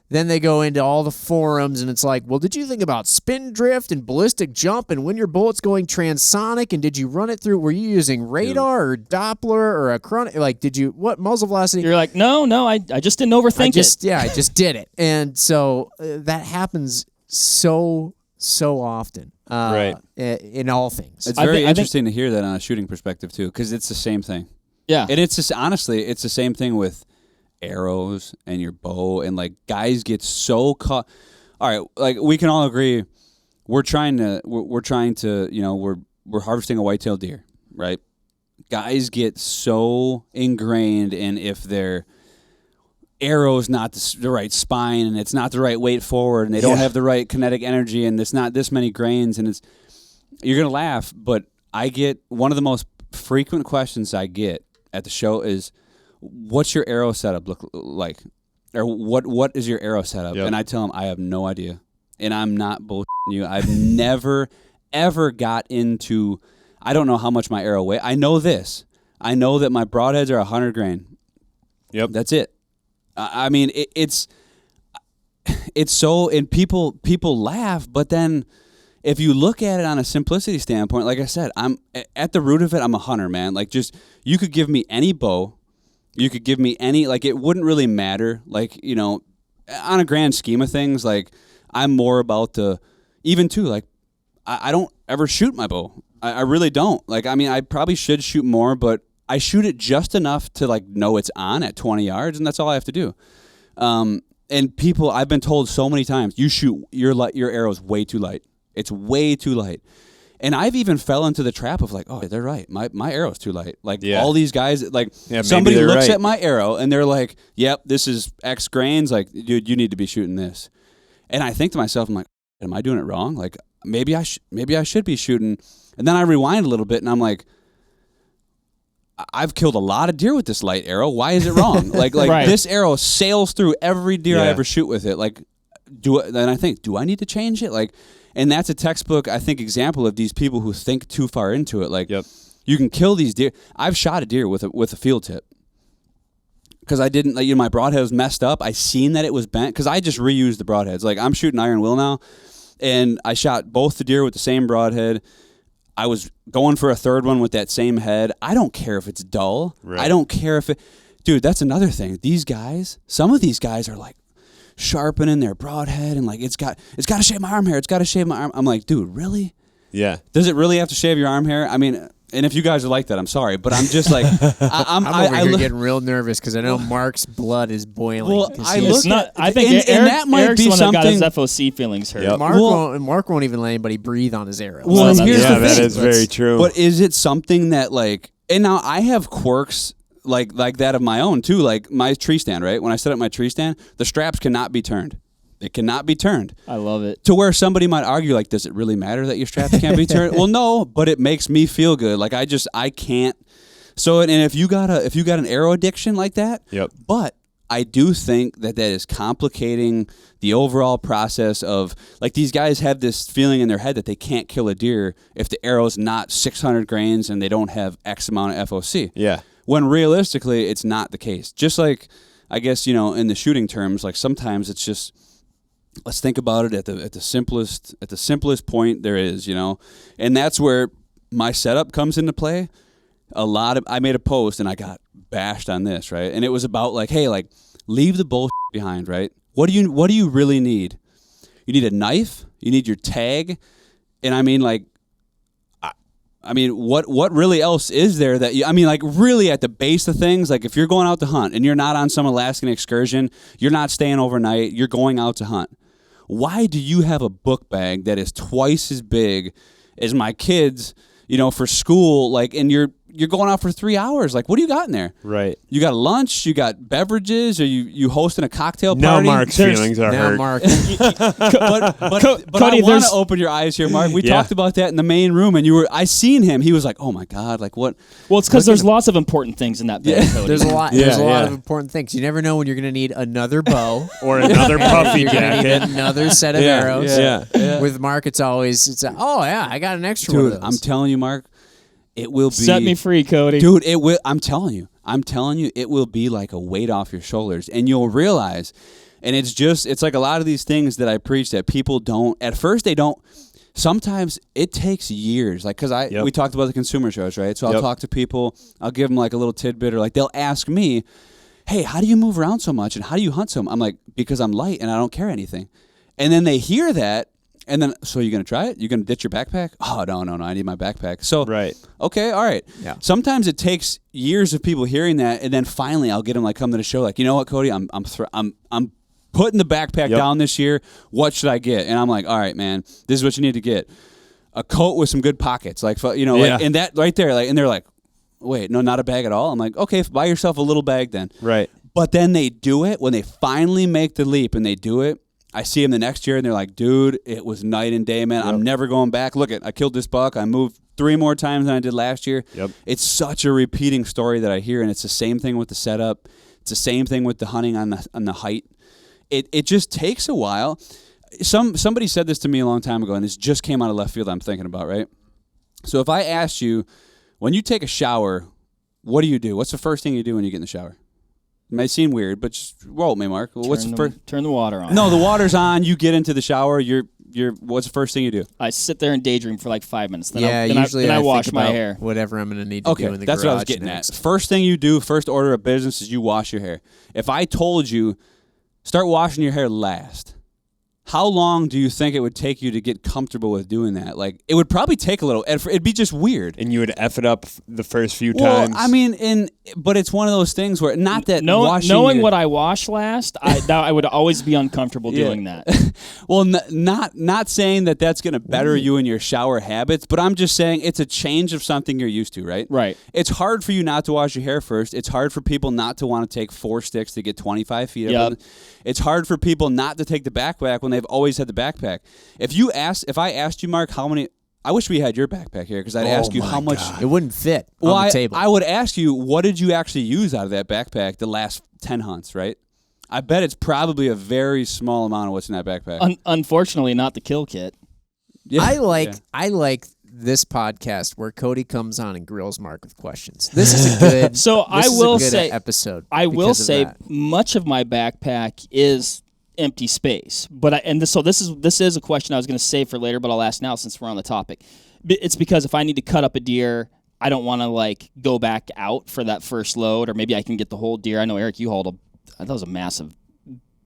then they go into all the forums, and it's like, well, did you think about spin drift and ballistic jump and when your bullet's going transonic, and did you run it through? Were you using radar or Doppler or a chrono? Like, did you, what muzzle velocity? You're like, no, I just didn't overthink it. Yeah, I just did it. And so that happens so often. Right. In all things. It's very interesting to hear that on a shooting perspective, too, because it's the same thing. Yeah. And it's just, honestly, it's the same thing with arrows and your bow, and like guys get so caught. All right, like we can all agree we're trying to you know, we're harvesting a whitetail deer, right? Guys get so ingrained in if their arrow's not the right spine and it's not the right weight forward and they don't have the right kinetic energy and it's not this many grains, and you're gonna laugh, but I get one of the most frequent questions I get at the show is, what's your arrow setup look like? Or what is your arrow setup? Yep. And I tell them, I have no idea. And I'm not bullshitting you. I've never, ever got into, I don't know how much my arrow weighs. I know this. I know that my broadheads are 100 grain. Yep. That's it. I mean, it's so, and people laugh, but then if you look at it on a simplicity standpoint, like I said, I'm at the root of it, I'm a hunter, man. Like, just, you could give me any bow. You could give me any, like, it wouldn't really matter. Like, you know, on a grand scheme of things, like, I'm more about even too, like, I don't ever shoot my bow. I really don't. Like, I mean, I probably should shoot more, but I shoot it just enough to, like, know it's on at 20 yards, and that's all I have to do. And people, I've been told so many times, you shoot, your arrow's way too light. It's way too light. And I've even fell into the trap of like, oh, they're right. My arrow's too light. Like all these guys, like somebody looks at my arrow and they're like, yep, this is X grains. Like, dude, you need to be shooting this. And I think to myself, I'm like, am I doing it wrong? Like, maybe I should be shooting. And then I rewind a little bit and I'm like, I've killed a lot of deer with this light arrow. Why is it wrong? like right. This arrow sails through every deer I ever shoot with it. Like, then I think, do I need to change it? Like, and that's a textbook, I think, example of these people who think too far into it. Like, you can kill these deer. I've shot a deer with a field tip. because I didn't, like, my broadhead was messed up. I seen that it was bent because I just reused the broadheads. Like, I'm shooting iron will now, and I shot both the deer with the same broadhead. I was going for a third one with that same head. I don't care if it's dull. Right. I don't care if it... Dude, that's another thing. These guys, some of these guys are like sharpening their broadhead and like, it's got to shave my arm hair. It's got to shave my arm. I'm like, dude, really? Yeah. Does it really have to shave your arm hair? I mean, and if you guys are like that, I'm sorry, but I'm just like, I'm over here getting real nervous because I know Mark's blood is boiling. Well, I think that might Eric's be the one that got his something. FOC feelings hurt. Yep. Mark won't even let anybody breathe on his arrows. Well, So here's the that thing. is very true. But is it something that, like, and now I have quirks like that of my own too. Like my tree stand, right? When I set up my tree stand, the straps cannot be turned. It cannot be turned. I love it. To where somebody might argue, like, does it really matter that your straps can't be turned? Well, no, but it makes me feel good. Like I can't. So, and if you got an arrow addiction like that, yep. But I do think that is complicating the overall process of, like, these guys have this feeling in their head that they can't kill a deer if the arrow's not 600 grains and they don't have X amount of FOC. Yeah. When realistically, it's not the case. Just like, I guess, in the shooting terms, like sometimes it's just, let's think about it at the simplest point there is, and that's where my setup comes into play. I made a post and I got bashed on this, right? And it was about like, hey, like, leave the bullshit behind, right? What do you really need? You need a knife, you need your tag, and I mean, like, what really else is there that like, really at the base of things, like, if you're going out to hunt and you're not on some Alaskan excursion, you're not staying overnight, you're going out to hunt. Why do you have a book bag that is twice as big as my kids, for school, like, and you're going out for 3 hours. Like, what do you got in there? Right. You got lunch, you got beverages, or you hosting a cocktail now party? Mark's feelings are hurt. Mark. but Cody, I want to open your eyes here, Mark. We talked about that in the main room, and I seen him. He was like, oh my God, like, what? Well, it's because there's lots of important things in that bag, Cody. There's a lot of important things. You never know when you're going to need another bow. Or another puffy you're gonna need jacket. another set of arrows. Yeah. With Mark, it's oh yeah, I got an extra Dude, one of those. I'm telling you, Mark, it will be. Set me free, Cody. Dude, it will. I'm telling you, it will be like a weight off your shoulders, and you'll realize. And it's like a lot of these things that I preach that people don't. At first, they don't. Sometimes it takes years. Like, because we talked about the consumer shows, right? So I'll talk to people. I'll give them like a little tidbit, or like they'll ask me, "Hey, how do you move around so much, and how do you hunt so much?" I'm like, because I'm light and I don't carry anything. And then they hear that. And then, so you're going to try it? You're going to ditch your backpack? Oh, no, I need my backpack. So, right. Okay, all right. Yeah. Sometimes it takes years of people hearing that, and then finally I'll get them, like, come to the show, like, you know what, Cody, I'm putting the backpack down this year. What should I get? And I'm like, all right, man, this is what you need to get. A coat with some good pockets, like, like, and that right there, like, and they're like, wait, no, not a bag at all? I'm like, okay, buy yourself a little bag then. Right. But then they do it, when they finally make the leap and they do it, I see them the next year, and they're like, dude, it was night and day, man. I'm never going back. Look, I killed this buck. I moved 3 more times than I did last year. Yep. It's such a repeating story that I hear, and it's the same thing with the setup. It's the same thing with the hunting on the height. It just takes a while. Somebody said this to me a long time ago, and this just came out of left field I'm thinking about, right? So if I asked you, when you take a shower, what do you do? What's the first thing you do when you get in the shower? It may seem weird, but just roll with me, Mark. Turn the water on. No, the water's on. You get into the shower. What's the first thing you do? I sit there and daydream for like 5 minutes. Then usually I wash think my about hair. Whatever I'm going to need to do in the garage. That's what I was getting at. First thing you do, first order of business is you wash your hair. If I told you, start washing your hair last, how long do you think it would take you to get comfortable with doing that? Like, it would probably take a little. It'd be just weird. And you would F it up the first few Well, times. I mean, but it's one of those things where, not that knowing what I wash last, I would always be uncomfortable doing that. Well, not saying that that's going to better you in your shower habits, but I'm just saying it's a change of something you're used to, right? Right. It's hard for you not to wash your hair first. It's hard for people not to want to take 4 sticks to get 25 feet up. It's hard for people not to take the backpack when they've always had the backpack. If I asked you, Mark, how many... I wish we had your backpack here, because I'd ask you how much... It wouldn't fit on the table. I would ask you, what did you actually use out of that backpack the last 10 hunts, right? I bet it's probably a very small amount of what's in that backpack. Unfortunately, not the kill kit. Yeah. I like this podcast where Cody comes on and grills Mark with questions. This is a good. So I will say episode. I will say much of my backpack is empty space, but this is a question I was going to save for later, but I'll ask now since we're on the topic. It's because if I need to cut up a deer, I don't want to like go back out for that first load, or maybe I can get the whole deer. I know Eric, you hauled that was a massive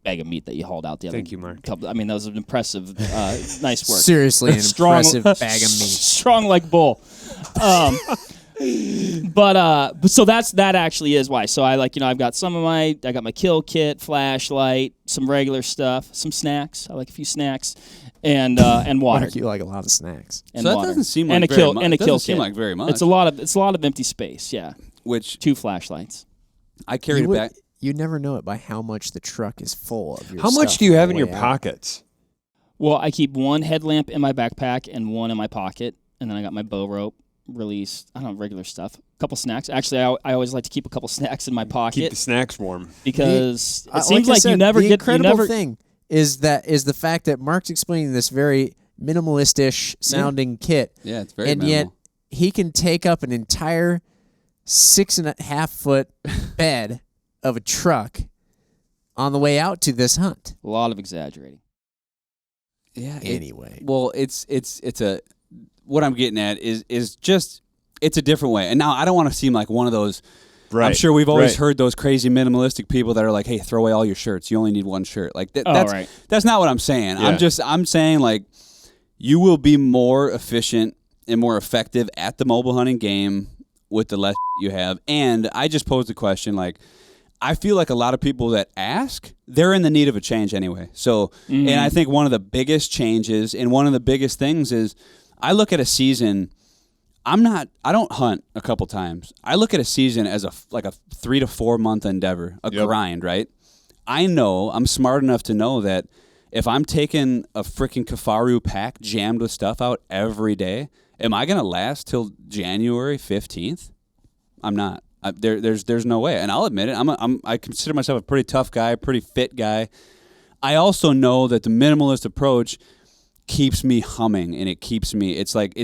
bag of meat that you hauled out the other. Thank you, Mark. I mean, that was an impressive, nice work. Seriously, an impressive bag of meat. Strong like bull. But so that actually is why. So I I've got I got my kill kit, flashlight, some regular stuff, some snacks. I like a few snacks, and water. Mark, you like a lot of snacks. And so that water. doesn't seem like and a very kill much. and a It kill doesn't seem kit. like very much. It's a lot of empty space. Yeah. Which 2 flashlights. I carried back. You never know it by how much the truck is full of your How much stuff do you on have the in your way out. pockets? Well, I keep one headlamp in my backpack and one in my pocket, and then I got my bow rope, release, regular stuff. A couple snacks. Actually, I always like to keep a couple snacks in my pocket. Keep the snacks warm. Because it seems like I said, you never the get... incredible thing is the fact that Mark's explaining this very minimalist-ish sounding kit. Yeah, it's very and minimal. yet he can take up an entire 6.5 foot bed of a truck on the way out to this hunt. A lot of exaggerating. Yeah. Anyway. Well, it's a what I'm getting at is just it's a different way. And now I don't want to seem like one of those. Right. I'm sure we've always right. heard those crazy minimalistic people that are like, "Hey, throw away all your shirts. You only need one shirt." Like right. That's not what I'm saying. Yeah. I'm saying like you will be more efficient and more effective at the mobile hunting game with the less you have. And I just posed a question like, I feel like a lot of people that ask, they're in the need of a change anyway. So, and I think one of the biggest changes and one of the biggest things is I look at a season. I don't hunt a couple times. I look at a season as a 3 to 4 month endeavor, a grind, right? I know I'm smart enough to know that if I'm taking a freaking Kafaru pack jammed with stuff out every day, am I going to last till January 15th? I'm not. There's no way, and I'll admit it. I consider myself a pretty tough guy, pretty fit guy. I also know that the minimalist approach keeps me humming, and it keeps me. It's like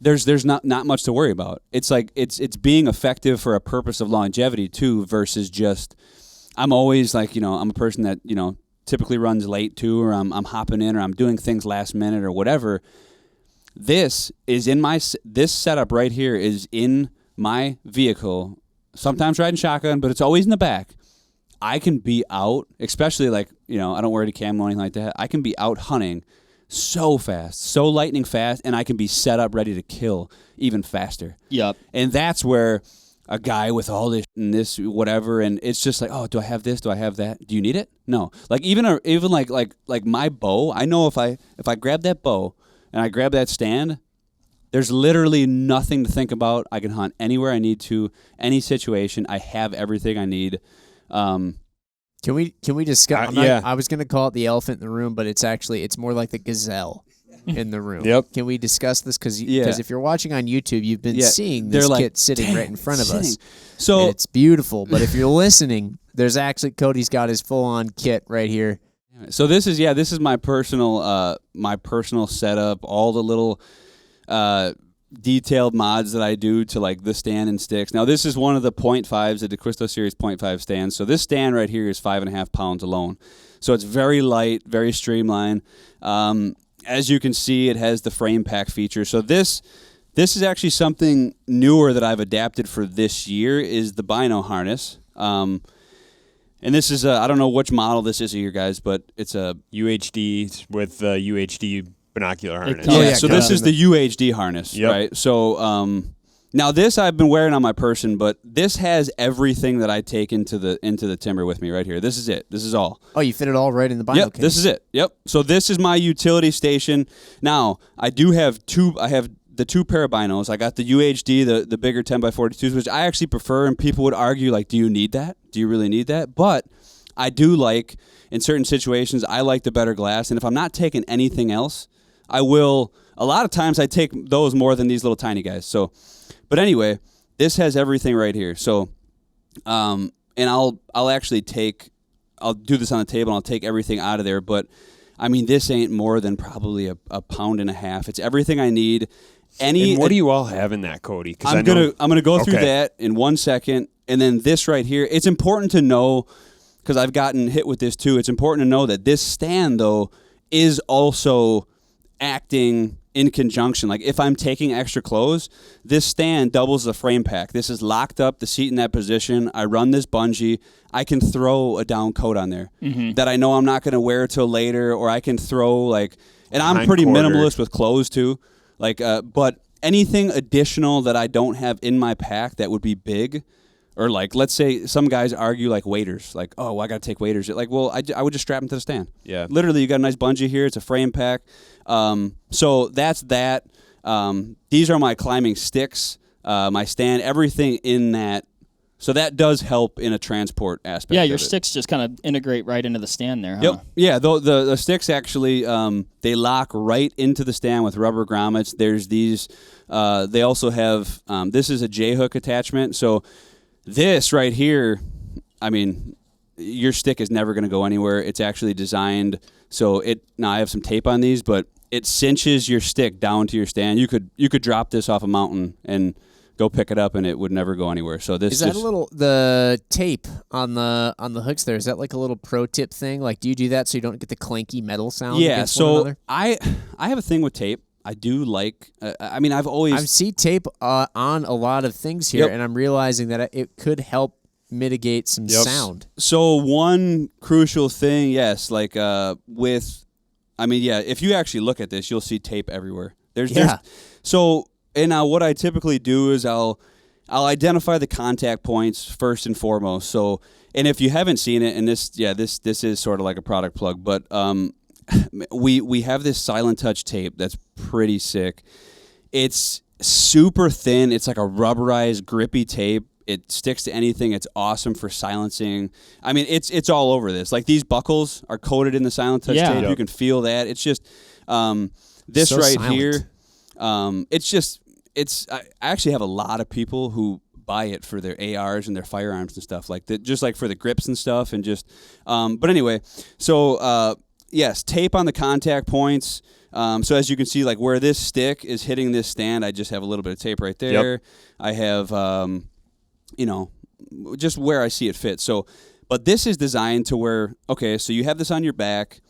there's not much to worry about. It's like it's being effective for a purpose of longevity too, versus just I'm always like I'm a person that typically runs late too, or I'm hopping in, or I'm doing things last minute or whatever. This is in this setup right here is in my vehicle, sometimes riding shotgun, but it's always in the back. I can be out, especially I don't wear any camo or anything like that. I can be out hunting so fast, so lightning fast, and I can be set up ready to kill even faster. Yep. And that's where a guy with all this and this whatever, and it's just like, oh, do I have this? Do I have that? Do you need it? No. Like even like my bow, I know if I grab that bow and I grab that stand, there's literally nothing to think about. I can hunt anywhere I need to, any situation. I have everything I need. Can we discuss? Yeah. I was going to call it the elephant in the room, but it's more like the gazelle in the room. Yep. Can we discuss this? Because Yeah. if you're watching on YouTube, you've been seeing They're this like, kit sitting right in front of us. So And it's beautiful. But if you're listening, there's actually Cody's got his full-on kit right here. So this is my personal setup. All the little detailed mods that I do to like the stand and sticks. Now this is one of the 0.5s, the D'Acquisto series 0.5 stands. So this stand right here is 5.5 pounds alone. So it's very light, very streamlined. As you can see, it has the frame pack feature. So this is actually something newer that I've adapted for this year is the bino harness. And this is I don't know which model this is here, guys, but it's a UHD with UHD binocular harness. So this is the UHD harness, right? So now this I've been wearing on my person, but this has everything that I take into the timber with me right here. This is it. This is all. Oh, you fit it all right in the bino case. This is it. Yep. So this is my utility station. Now I do have two. I have the 2 pair of binos. I got the UHD, the bigger 10x42s, which I actually prefer. And people would argue like, do you need that? Do you really need that? But I do like in certain situations. I like the better glass, and if I'm not taking anything else, I will. A lot of times I take those more than these little tiny guys. So. But anyway, this has everything right here. So, and I'll do this on the table and I'll take everything out of there. But I mean, this ain't more than probably a pound and a half. It's everything I need. And what do you all have in that, Cody? I'm gonna go through that in 1 second, and then this right here. It's important to know, because I've gotten hit with this too. It's important to know that this stand though is also acting in conjunction. Like if I'm taking extra clothes, this stand doubles the frame pack. This is locked up, the seat in that position. I run this bungee. I can throw a down coat on there that I know I'm not going to wear till later, or I can throw and I'm pretty minimalist with clothes too. But anything additional that I don't have in my pack that would be big, or let's say some guys argue waders, oh, well, I got to take waders. Well, I would just strap them to the stand. Yeah. Literally, you got a nice bungee here. It's a frame pack. So that's that. These are my climbing sticks, my stand, everything in that. So that does help in a transport aspect. Yeah, your sticks just kind of integrate right into the stand there, huh? Yep. Yeah, the sticks actually, they lock right into the stand with rubber grommets. There's these, they also have, this is a J-hook attachment. So this right here, I mean, your stick is never going to go anywhere. It's actually designed so now I have some tape on these, but it cinches your stick down to your stand. You could drop this off a mountain and go pick it up, and it would never go anywhere. So this is that the tape on the hooks there. Is that like a little pro tip thing? Do you do that so you don't get the clanky metal sound? Yeah. So one another? I have a thing with tape. I do like. I've seen tape on a lot of things here, and I'm realizing that it could help mitigate some sound. So one crucial thing, yes, if you actually look at this, you'll see tape everywhere. And now what I typically do is I'll identify the contact points first and foremost. So, and if you haven't seen it, and this is sort of like a product plug, but we have this Silent Touch tape that's pretty sick. It's super thin. It's like a rubberized, grippy tape. It sticks to anything. It's awesome for silencing. I mean, it's all over this. These buckles are coated in the Silent Touch tape. Yep. You can feel that. It's just this so right silent. Here. I actually have a lot of people who buy it for their ARs and their firearms and stuff just for the grips and stuff, and just. But anyway, so yes, tape on the contact points. So as you can see, where this stick is hitting this stand, I just have a little bit of tape right there. Yep. I have, just where I see it fit. So, but this is designed to where, so you have this on your back.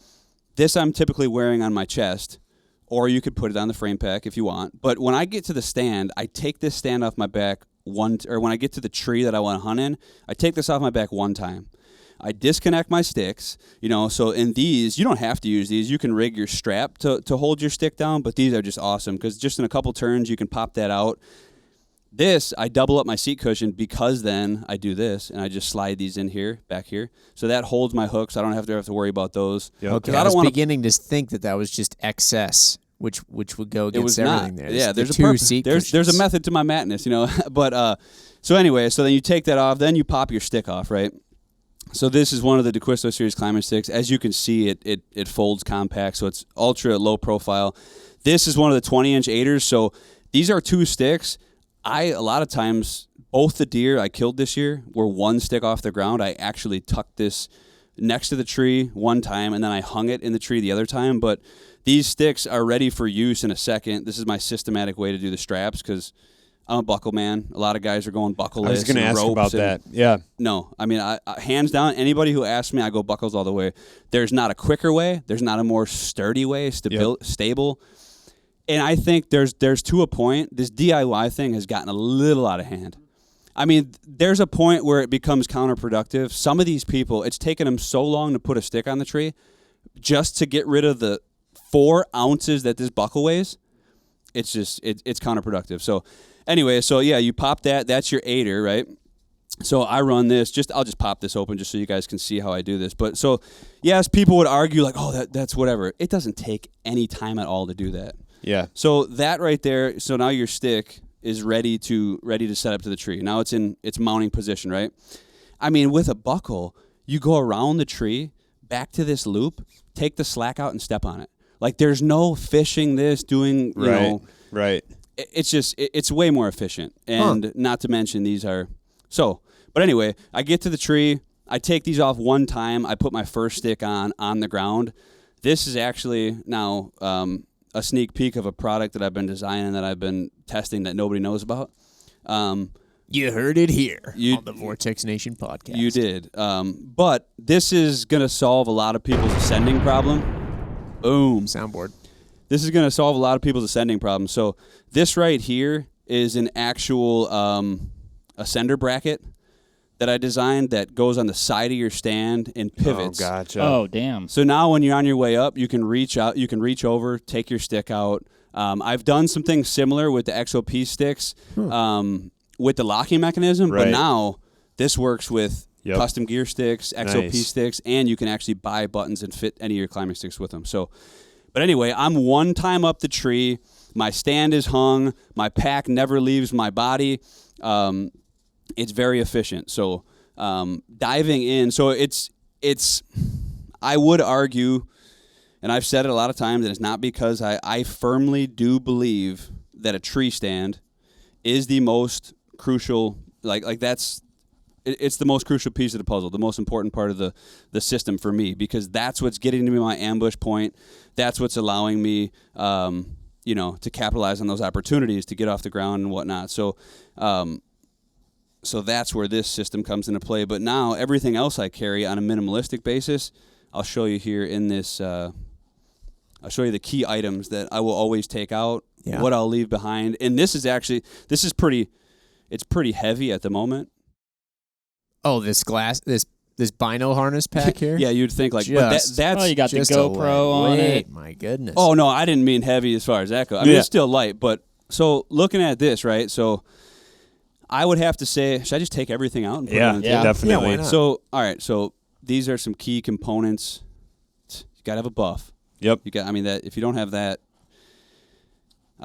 This I'm typically wearing on my chest. Or you could put it on the frame pack if you want. But when I get to the stand, I take this stand off my back when I get to the tree that I want to hunt in, I take this off my back one time. I disconnect my sticks, so in these, you don't have to use these. You can rig your strap to hold your stick down, but these are just awesome because just in a couple turns, you can pop that out. This, I double up my seat cushion because then I do this, and I just slide these in here, back here. So that holds my hooks. I don't have to worry about those. Yep. Okay. I was beginning to think that was just excess, which would go against everything there. Yeah, there's a method to my madness, But so anyway, so then you take that off, then you pop your stick off, right? So this is one of the D'Acquisto series climbing sticks. As you can see, it folds compact, so it's ultra low profile. This is one of the 20-inch 8ers. So these are two sticks. A lot of times, both the deer I killed this year were one stick off the ground. I actually tucked this next to the tree one time, and then I hung it in the tree the other time. But these sticks are ready for use in a second. This is my systematic way to do the straps because I'm a buckle man. A lot of guys are going buckleless. I was going to ask about that. Yeah. No, I mean, I hands down, anybody who asks me, I go buckles all the way. There's not a quicker way. There's not a more sturdy way, stable. And I think there's to a point, this DIY thing has gotten a little out of hand. I mean, there's a point where it becomes counterproductive. Some of these people, it's taken them so long to put a stick on the tree just to get rid of the 4 ounces that this buckle weighs. It's just, it's counterproductive. So anyway, you pop that. That's your 8er, right? So I run this. I'll just pop this open just so you guys can see how I do this. But so, yes, people would argue that's whatever. It doesn't take any time at all to do that. Yeah. So that right there. So now your stick is ready to set up to the tree. Now it's in its mounting position, right? I mean, with a buckle, you go around the tree, back to this loop, take the slack out and step on it. There's no fishing this, doing, you know. Right. It's just, it's way more efficient. And not to mention these are, but anyway, I get to the tree, I take these off one time, I put my first stick on the ground. This is actually now a sneak peek of a product that I've been designing, that I've been testing, that nobody knows about. You heard it here on the Vortex Nation podcast. You did. But this is going to solve a lot of people's ascending problem. Boom. Soundboard. This is going to solve a lot of people's ascending problems. So this right here is an actual ascender bracket that I designed that goes on the side of your stand and pivots. Oh, gotcha. Oh, damn. So now when you're on your way up, you can reach out, you can reach over, take your stick out. I've done some things similar with the XOP sticks with the locking mechanism, but now this works with custom gear sticks, XOP sticks, and you can actually buy buttons and fit any of your climbing sticks with them. So, but anyway, I'm one time up the tree. My stand is hung. My pack never leaves my body. It's very efficient. So diving in, so it's. I would argue, and I've said it a lot of times, and it's not because I firmly do believe that a tree stand is the most crucial. Like that's. It's the most crucial piece of the puzzle, the most important part of the system for me, because that's what's getting to me my ambush point. That's what's allowing me, to capitalize on those opportunities to get off the ground and whatnot. So, so that's where this system comes into play. But now everything else I carry on a minimalistic basis, I'll show you here in this. I'll show you the key items that I will always take out, what I'll leave behind, and this is pretty. It's pretty heavy at the moment. Oh, this bino harness pack here? Yeah, you'd think like, but that's you got the GoPro on it. My goodness. Oh no, I didn't mean heavy as far as that goes. I mean, it's still light, but so looking at this, right? So I would have to say, should I just take everything out and put it on the table? Definitely. why not? So all right, so these are some key components. You gotta have a buff. Yep. You got. I mean, that if you don't have that,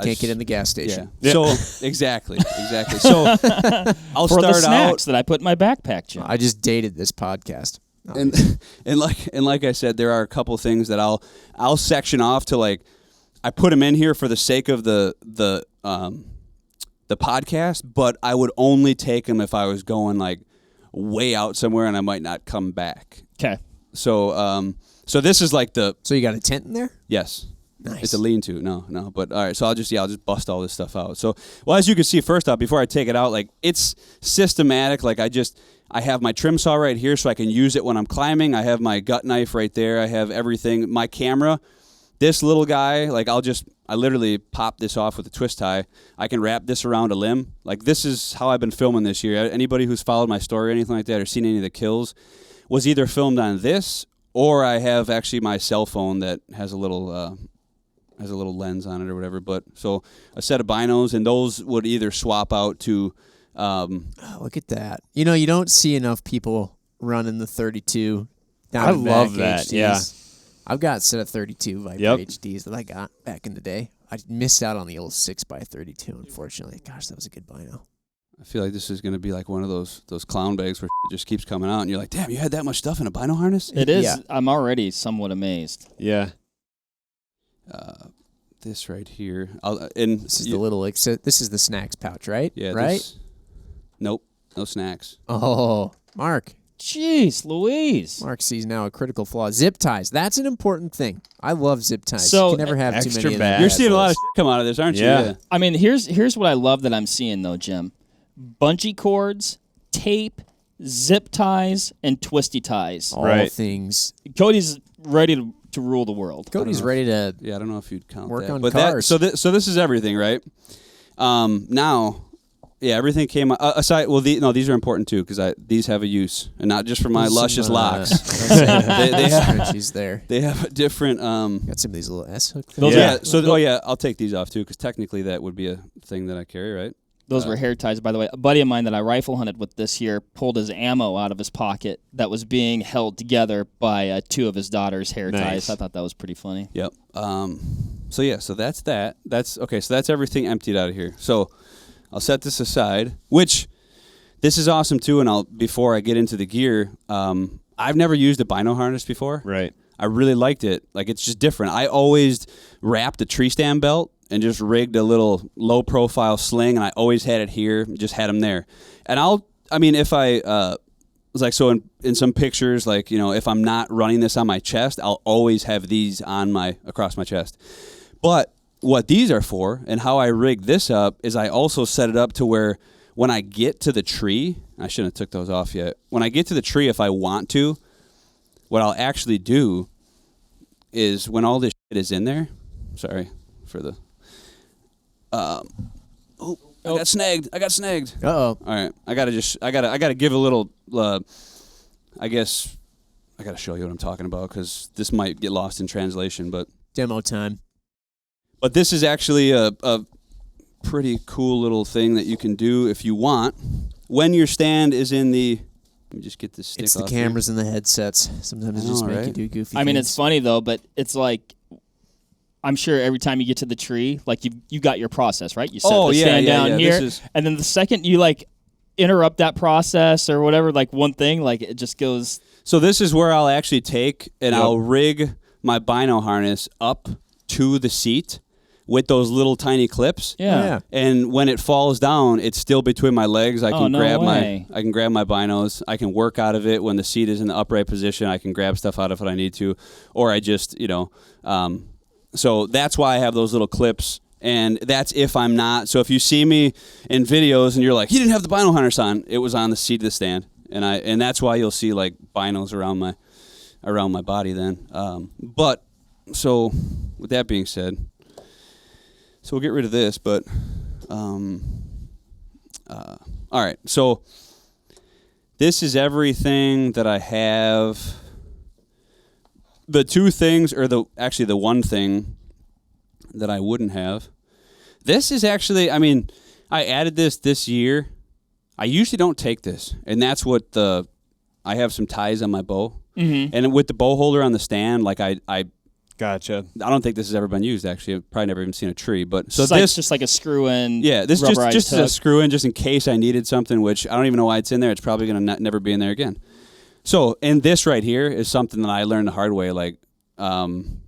Can't get in the gas station. Yeah. So exactly. So I'll For the start snacks out, that I put in my backpack, Jim. I just dated this podcast. and like I said, there are a couple things that I'll section off to, like, I put them in here for the sake of the podcast, but I would only take them if I was going like way out somewhere and I might not come back. Okay. So so this is like So you got a tent in there? yes. Nice. It's a lean-to. No. But all right, so I'll just bust all this stuff out. So, well, as you can see, first off, before I take it out, like, it's systematic. Like, I have my trim saw right here so I can use it when I'm climbing. I have my gut knife right there. I have everything. My camera, this little guy, like, I literally pop this off with a twist tie. I can wrap this around a limb. Like, this is how I've been filming this year. Anybody who's followed my story or anything like that or seen any of the kills was either filmed on this, or I have actually my cell phone that has a little lens on it or whatever. But so a set of binos, and those would either swap out to look at that. You don't see enough people running the 32 down I to love back that, HDs. yeah. I've got a set of 32 Viper HDs that I got back in the day. I missed out on the old 6x32, unfortunately. Gosh, that was a good bino. I feel like this is going to be like one of those clown bags where it just keeps coming out and you're like, damn, you had that much stuff in a bino harness? It is. Yeah. I'm already somewhat amazed. Yeah. This right here. This is the little, this is the snacks pouch, right? Yeah. Right? Nope. No snacks. Oh, Mark. Jeez, Louise. Mark sees now a critical flaw. Zip ties. That's an important thing. I love zip ties. So, you can never have too extra many of them. bad. You're seeing a lot of shit come out of this, aren't you? Yeah. I mean, here's what I love that I'm seeing, though, Jim. Bungee cords, tape, zip ties, and twisty ties. All Right. things. Cody's ready to rule the world. Cody's ready to Yeah, I don't know if you'd count work that. on but cars. so this is everything, right? Now, yeah, everything came aside. Well, these are important too because these have a use, and not just for my luscious locks. they have scrunchies there. they have a different. Got some of these little S hook Those things. are- I'll take these off too because technically that would be a thing that I carry, right? Those were hair ties, by the way. A buddy of mine that I rifle hunted with this year pulled his ammo out of his pocket that was being held together by two of his daughter's hair Nice. ties. I thought that was pretty funny. Yep. So that's that. That's okay. So that's everything emptied out of here. So I'll set this aside. Which this is awesome too. And before I get into the gear, I've never used a bino harness before. Right. I really liked it. Like, it's just different. I always wrapped a tree stand belt and just rigged a little low profile sling, and I always had it here, just had them there. And if I was like, so in some pictures, like, if I'm not running this on my chest, I'll always have these on across my chest. But what these are for and how I rig this up is I also set it up to where when I get to the tree, I shouldn't have took those off yet. When I get to the tree, if I want to, what I'll actually do is when all this shit is in there, sorry for the, I got snagged. Uh-oh. All right. I gotta give a little, I guess I gotta show you what I'm talking about because this might get lost in translation, but. Demo time. But this is actually a pretty cool little thing that you can do if you want. When your stand is in the... Let me just get this stick off. It's the off cameras and the headsets. Sometimes it just make you do goofy I mean, things. it's funny, though, but it's like... I'm sure every time you get to the tree, like you got your process, right? You set the stand down here, and then the second you like interrupt that process or whatever, like one thing, like it just goes... So this is where I'll actually take and I'll rig my bino harness up to the seat with those little tiny clips. Yeah. And when it falls down, it's still between my legs. I can grab way. I can grab my binos. I can work out of it when the seat is in the upright position. I can grab stuff out of it if I need to, or I just, so that's why I have those little clips. And that's if I'm not. So if you see me in videos and you're like, you didn't have the bino harness on, it was on the seat of the stand. And that's why you'll see like binos around my body then. But so with that being said, so we'll get rid of this, but all right. So this is everything that I have. The two things, or the one thing that I wouldn't have. This is actually, I mean, I added this year. I usually don't take this, and that's what I have some ties on my bow. Mm-hmm. And with the bow holder on the stand, like I Gotcha. I don't think this has ever been used, actually. I've probably never even seen a tree. But so this just like a screw-in. Yeah, this just a screw-in just in case I needed something, which I don't even know why it's in there. It's probably going to never be in there again. So, and this right here is something that I learned the hard way, like in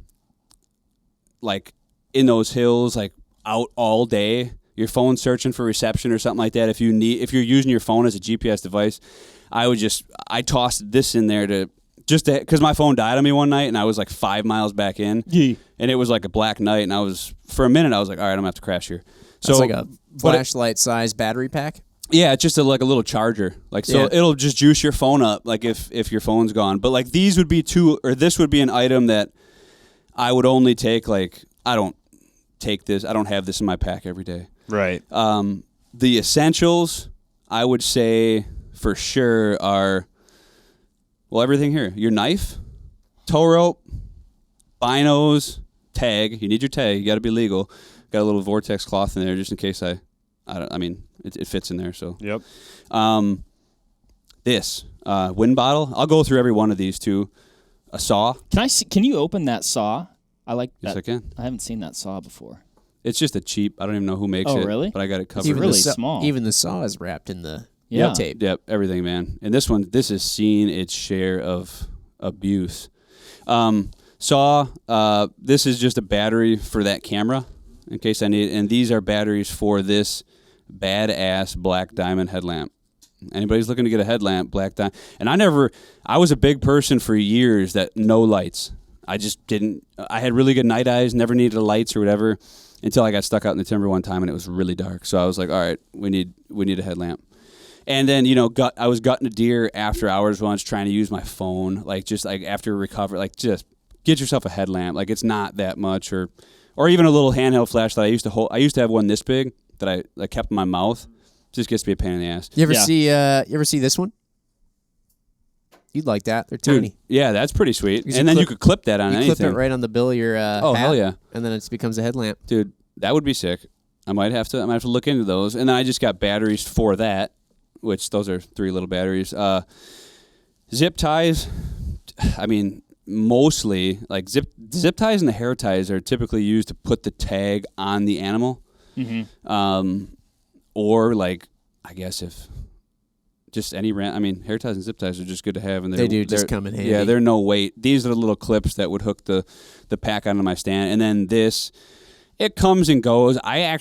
those hills, like out all day, your phone searching for reception or something like that. If you're using your phone as a GPS device, I tossed this in there because my phone died on me one night and I was like 5 miles back in, and it was like a black night, and for a minute I was like, all right, I'm gonna have to crash here. So it's like a flashlight size battery pack. Yeah, it's just like a little charger, it'll just juice your phone up, like if your phone's gone. But like these would be this would be an item that I would only take. Like I don't take this. I don't have this in my pack every day. Right. The essentials I would say for sure are. Well, everything here. Your knife, tow rope, binos, tag. You need your tag. You got to be legal. Got a little Vortex cloth in there just in case it fits in there. So. Yep. This wind bottle. I'll go through every one of these too. A saw. Can you open that saw? I like that. Yes, I can. I haven't seen that saw before. It's just a cheap. I don't even know who makes it. Oh, really? But I got it covered. It's really small. Even the saw is wrapped in the tape. Yep, everything, man. And this has seen its share of abuse. Saw, this is just a battery for that camera in case I need it. And these are batteries for this badass black diamond headlamp. Anybody's looking to get a headlamp, black diamond. And I was a big person for years that no lights. I just didn't, I had really good night eyes, never needed lights or whatever until I got stuck out in the timber one time and it was really dark. So I was like, all right, we need a headlamp. And then, I was gutting a deer after hours once trying to use my phone, like just like after recovery, like just get yourself a headlamp. Like it's not that much or even a little handheld flashlight. I used to have one this big that I kept in my mouth. Just gets to be a pain in the ass. You ever see this one? You'd like that. They're tiny. Dude, yeah, that's pretty sweet. And then you could clip that on anything. You clip it right on the bill of your hat, hell yeah. And then it becomes a headlamp. Dude, that would be sick. I might have to look into those. And then I just got batteries for that, which those are 3 little batteries. Zip ties, I mean, mostly like zip ties and the hair ties are typically used to put the tag on the animal. Mm-hmm. Or like, I guess if just any hair ties and zip ties are just good to have, and they just come in handy. Yeah, they're no weight. These are the little clips that would hook the pack onto my stand, and then this, it comes and goes. I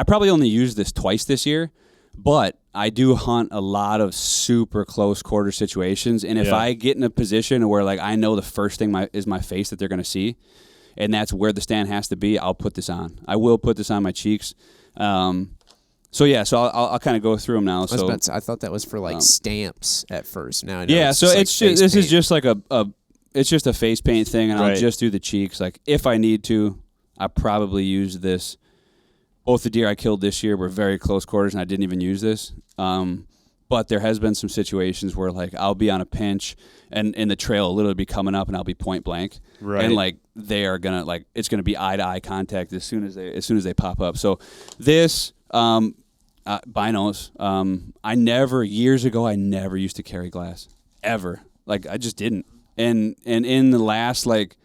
probably only used this twice this year, but I do hunt a lot of super close quarter situations, and if I get in a position where like I know the first thing is my face that they're going to see, and that's where the stand has to be, I'll put this on. I will put this on my cheeks. So I'll kind of go through them now. I thought that was for like stamps at first. Now I know yeah, so it's like this is paint. just like it's just a face paint thing, and I'll just do the cheeks. Like if I need to, I probably use this. Both the deer I killed this year were very close quarters, and I didn't even use this. But there has been some situations where like I'll be on a pinch, and the trail will literally be coming up, and I'll be point blank, and like they are gonna like it's gonna be eye to eye contact as soon as they pop up. So this. Binos. Years ago, I never used to carry glass ever. Like I just didn't. And in the last like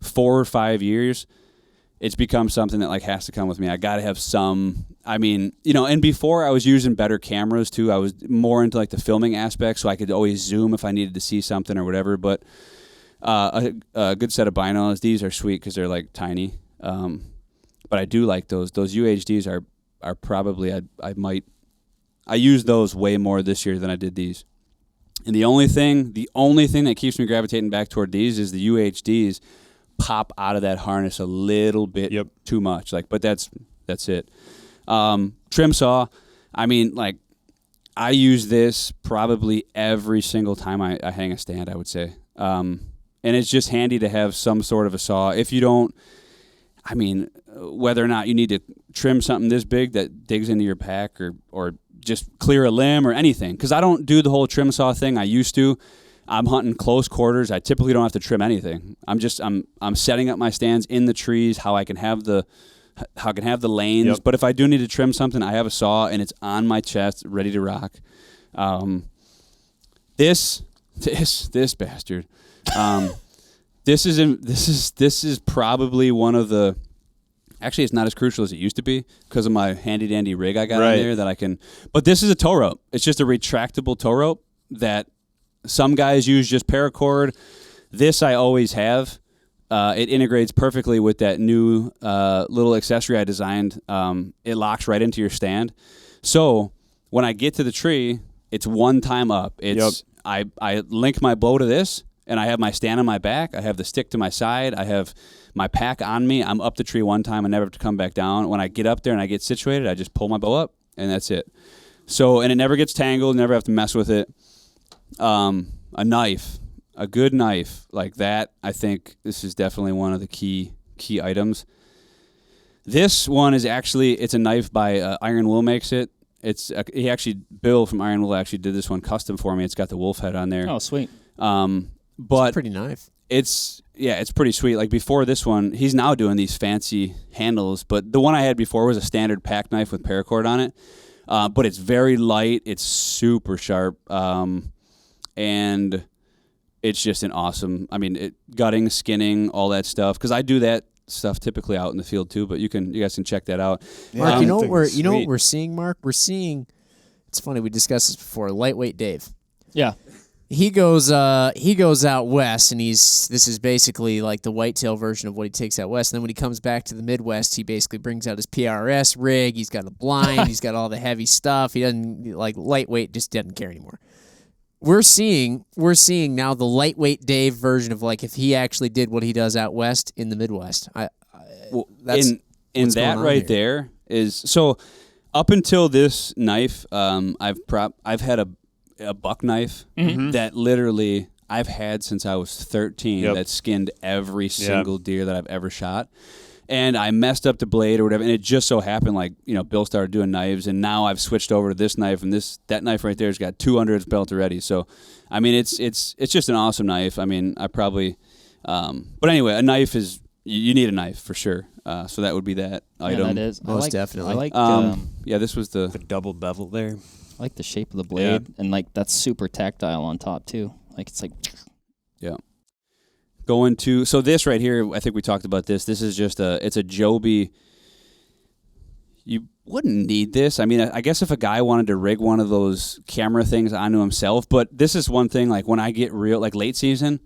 4 or 5 years, it's become something that like has to come with me. I got to have some. I mean, and before I was using better cameras too. I was more into like the filming aspect, so I could always zoom if I needed to see something or whatever. But a good set of binos. These are sweet because they're like tiny. But I do like those. Those UHDs are probably I use those way more this year than I did these. And the only thing that keeps me gravitating back toward these is the UHDs pop out of that harness a little bit too much. Like, but that's it. Trim saw. I mean, like I use this probably every single time I hang a stand, I would say. And it's just handy to have some sort of a saw. If you don't, I mean, whether or not you need to trim something this big that digs into your pack or just clear a limb or anything. Because I don't do the whole trim saw thing. I used to. I'm hunting close quarters. I typically don't have to trim anything. I'm setting up my stands in the trees how I can have the lanes. But if I do need to trim something, I have a saw and it's on my chest, ready to rock. This bastard. This is probably one of the. Actually, it's not as crucial as it used to be because of my handy dandy rig I got on there that I can. But this is a tow rope. It's just a retractable tow rope that some guys use just paracord. This I always have. It integrates perfectly with that new little accessory I designed. It locks right into your stand. So when I get to the tree, it's one time up. It's I link my bow to this. And I have my stand on my back. I have the stick to my side. I have my pack on me. I'm up the tree one time. I never have to come back down. When I get up there and I get situated, I just pull my bow up, and that's it. So, and it never gets tangled. Never have to mess with it. A knife, a good knife like that. I think this is definitely one of the key items. This one is actually it's a knife by Iron Will makes it. Bill from Iron Will actually did this one custom for me. It's got the wolf head on there. Oh, sweet. But it's a pretty knife. It's pretty sweet. Like before this one, he's now doing these fancy handles, but the one I had before was a standard pack knife with paracord on it. But it's very light. It's super sharp, and it's just an awesome. I mean, gutting, skinning, all that stuff. Because I do that stuff typically out in the field too. But you guys can check that out. Mark, you know what we're seeing, Mark? We're seeing. It's funny. We discussed this before. Lightweight Dave. Yeah. He goes out west, and this is basically like the whitetail version of what he takes out west. And then when he comes back to the Midwest, he basically brings out his PRS rig. He's got a blind. He's got all the heavy stuff. He doesn't like lightweight. Just doesn't care anymore. We're seeing now the lightweight Dave version of like if he actually did what he does out west in the Midwest. That's in that right there is so. Up until this knife, I've had a buck knife that literally I've had since I was 13 that skinned every single deer that I've ever shot. And I messed up the blade or whatever, and it just so happened Bill started doing knives, and now I've switched over to this knife, and that knife right there has got 2 under its belt already. So, I mean, it's just an awesome knife. I mean, I probably but anyway, a knife is you need a knife for sure. So that would be that item. Yeah, that is. Most definitely. I like this was the double bevel there. I like the shape of the blade, and like that's super tactile on top too. Like it's like, going to so this right here. I think we talked about this. This is just it's a Joby. You wouldn't need this. I mean, I guess if a guy wanted to rig one of those camera things onto himself, but this is one thing. Like when I get real, like late season,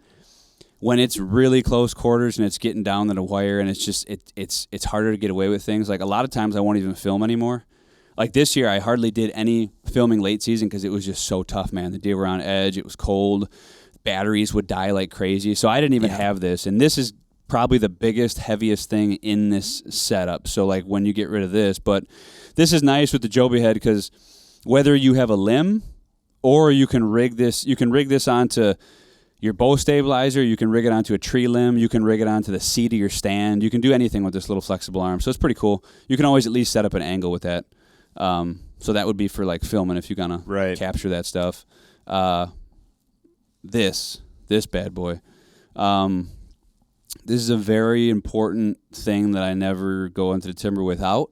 when it's really close quarters and it's getting down to the wire, and it's just it's harder to get away with things. Like a lot of times, I won't even film anymore. Like this year, I hardly did any filming late season because it was just so tough, man. The deer were on edge. It was cold. Batteries would die like crazy. So I didn't even have this. And this is probably the biggest, heaviest thing in this setup. So like when you get rid of this, but this is nice with the Joby head because whether you have a limb or you can rig this onto your bow stabilizer, you can rig it onto a tree limb, you can rig it onto the seat of your stand. You can do anything with this little flexible arm. So it's pretty cool. You can always at least set up an angle with that. So that would be for like filming if you're gonna capture that stuff. This bad boy. This is a very important thing that I never go into the timber without.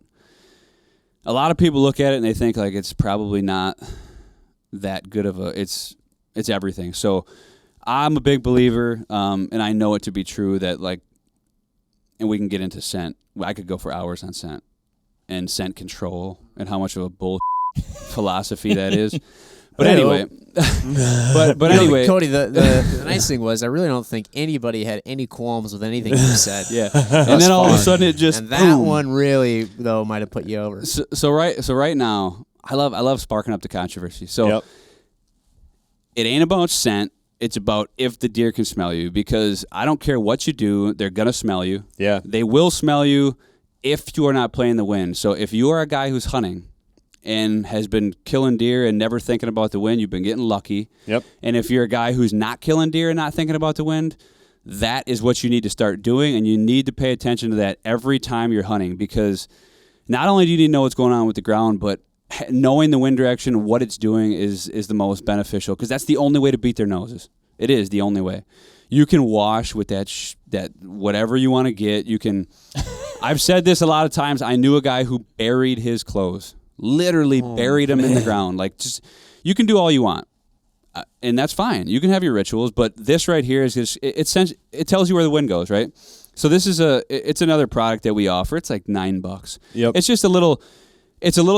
A lot of people look at it and they think like it's probably not that good of it's everything. So I'm a big believer, and I know it to be true that like, and we can get into scent. I could go for hours on scent and scent control and how much of a bull philosophy that is. But anyway, but anyway, Cody, the nice thing was I really don't think anybody had any qualms with anything you said. Yeah, and then all of a sudden it just and that one really though might have put you over. So right now I love sparking up the controversy. So it ain't about scent. It's about if the deer can smell you, because I don't care what you do, they're going to smell you. Yeah. They will smell you if you are not playing the wind. So if you are a guy who's hunting and has been killing deer and never thinking about the wind, you've been getting lucky. Yep. And if you're a guy who's not killing deer and not thinking about the wind, that is what you need to start doing, and you need to pay attention to that every time you're hunting, because not only do you need to know what's going on with the ground, but knowing the wind direction, what it's doing is the most beneficial, because that's the only way to beat their noses. It is the only way. You can wash with that whatever you want to get. You can. I've said this a lot of times. I knew a guy who buried his clothes, literally buried them in the ground. Like, just you can do all you want, and that's fine. You can have your rituals, but this right here is just, it tells you where the wind goes, right? So this is it's another product that we offer. It's like $9. Yep. It's just a little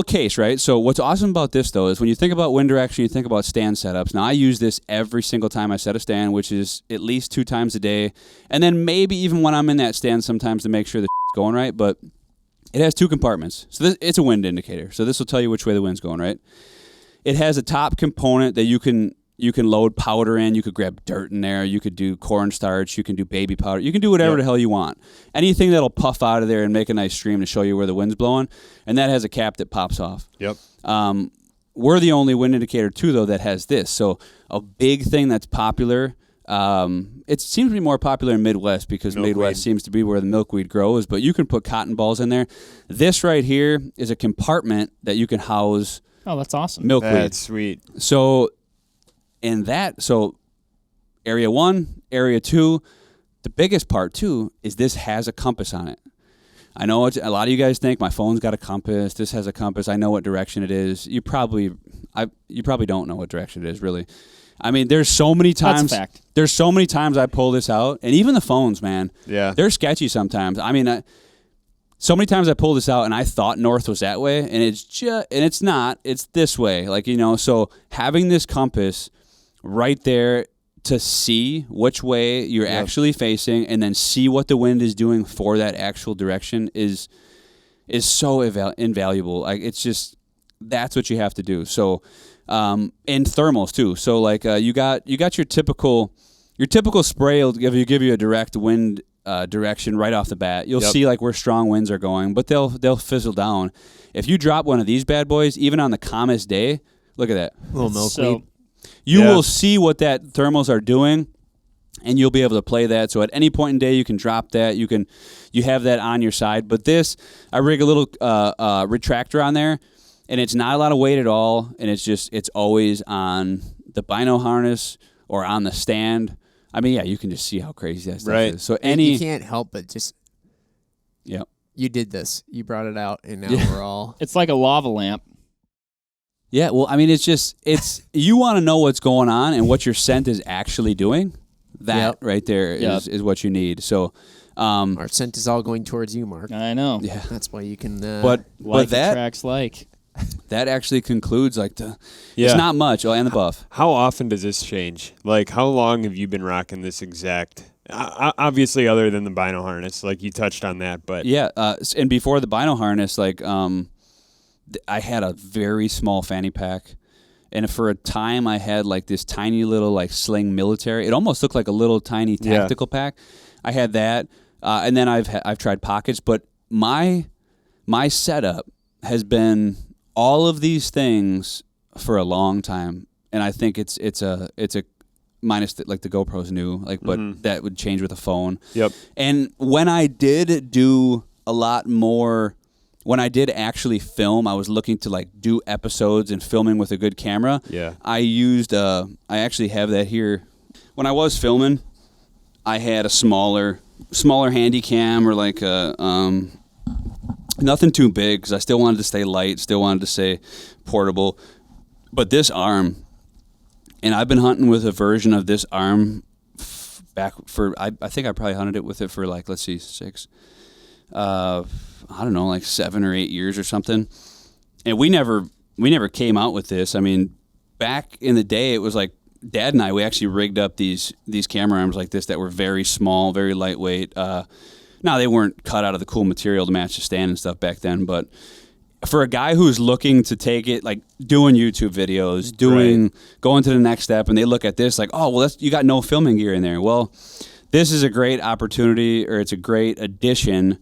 case, right? So what's awesome about this, though, is when you think about wind direction, you think about stand setups. Now, I use this every single time I set a stand, which is at least 2 times a day. And then maybe even when I'm in that stand sometimes to make sure the going right. But it has 2 compartments. So it's a wind indicator. So this will tell you which way the wind's going, right? It has a top component that you can load powder in. You could grab dirt in there. You could do cornstarch. You can do baby powder. You can do whatever the hell you want. Anything that'll puff out of there and make a nice stream to show you where the wind's blowing. And that has a cap that pops off. Yep. We're the only wind indicator, too, though, that has this. So a big thing that's popular, it seems to be more popular in Midwest because Midwest seems to be where the milkweed grows. But you can put cotton balls in there. This right here is a compartment that you can house that's awesome. milkweed. That's sweet. So area 1, area 2, the biggest part too is this has a compass on it. I know a lot of you guys think my phone's got a compass. This has a compass. I know what direction it is. You probably don't know what direction it is, really. I mean, there's so many times. That's a fact. There's so many times I pull this out, and even the phones, man. Yeah. They're sketchy sometimes. I mean, so many times I pull this out and I thought north was that way, and it's not. It's this way. Like, so having this compass right there to see which way you're actually facing and then see what the wind is doing for that actual direction is so invaluable. Like, it's just, that's what you have to do. So, and thermals too. So like, you got your typical spray will give you a direct wind direction right off the bat. You'll see like where strong winds are going, but they'll fizzle down. If you drop one of these bad boys, even on the calmest day, look at that. Little milkweed. You will see what that thermals are doing, and you'll be able to play that. So at any point in day, you can drop that. You have that on your side. But this, I rig a little retractor on there, and it's not a lot of weight at all, and it's always on the bino harness or on the stand. I mean, yeah, you can just see how crazy that stuff is. So you can't help but just. Yeah. You did this. You brought it out, and now we're all. It's like a lava lamp. Yeah, well, I mean, it's you want to know what's going on and what your scent is actually doing. That right there is what you need. So, our scent is all going towards you, Mark. I know. Yeah, that's why you can. But that tracks like that actually concludes like it's not much. Oh, and the buff. How often does this change? Like, how long have you been rocking this exact? Obviously, other than the bino harness, like you touched on that, but yeah. And before the bino harness, like I had a very small fanny pack, and for a time I had like this tiny little like sling military. It almost looked like a little tiny tactical pack. I had that. And then I've tried pockets, but my setup has been all of these things for a long time, and I think it's a minus the GoPro's new, but that would change with a phone. Yep. And when I did do a lot more, when I did actually film, I was looking to do episodes and filming with a good camera. Yeah. I used I actually have that here. When I was filming, I had a smaller handy cam, or nothing too big, because I still wanted to stay light, still wanted to stay portable. But this arm, and I've been hunting with a version of this arm back for, I think I probably hunted it with it for let's see, 7 or 8 years or something. And we never came out with this. I mean, back in the day, it was Dad and I, we actually rigged up these camera arms like this that were very small, very lightweight. Now, they weren't cut out of the cool material to match the stand and stuff back then, but for a guy who's looking to take it, doing YouTube videos, going to the next step, and they look at this you got no filming gear in there. Well, this is a great opportunity, or it's a great addition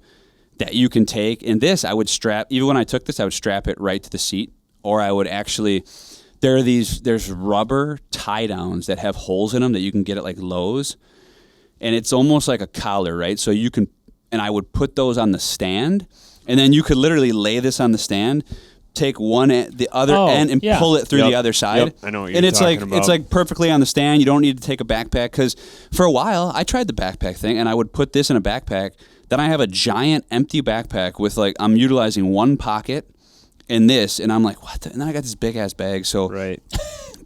that you can take. And this, I would strap, even when I took this, I would strap it right to the seat, or I would actually, there's rubber tie downs that have holes in them that you can get at Lowe's, and it's almost like a collar, right? So you can, and I would put those on the stand, and then you could literally lay this on the stand, take the other end, and pull it through the other side. Yep. I know what you're talking about. It's perfectly on the stand. You don't need to take a backpack, because for a while I tried the backpack thing, and I would put this in a backpack. Then I have a giant empty backpack with I'm utilizing one pocket in this, and I'm like, what? And then I got this big ass bag. So right.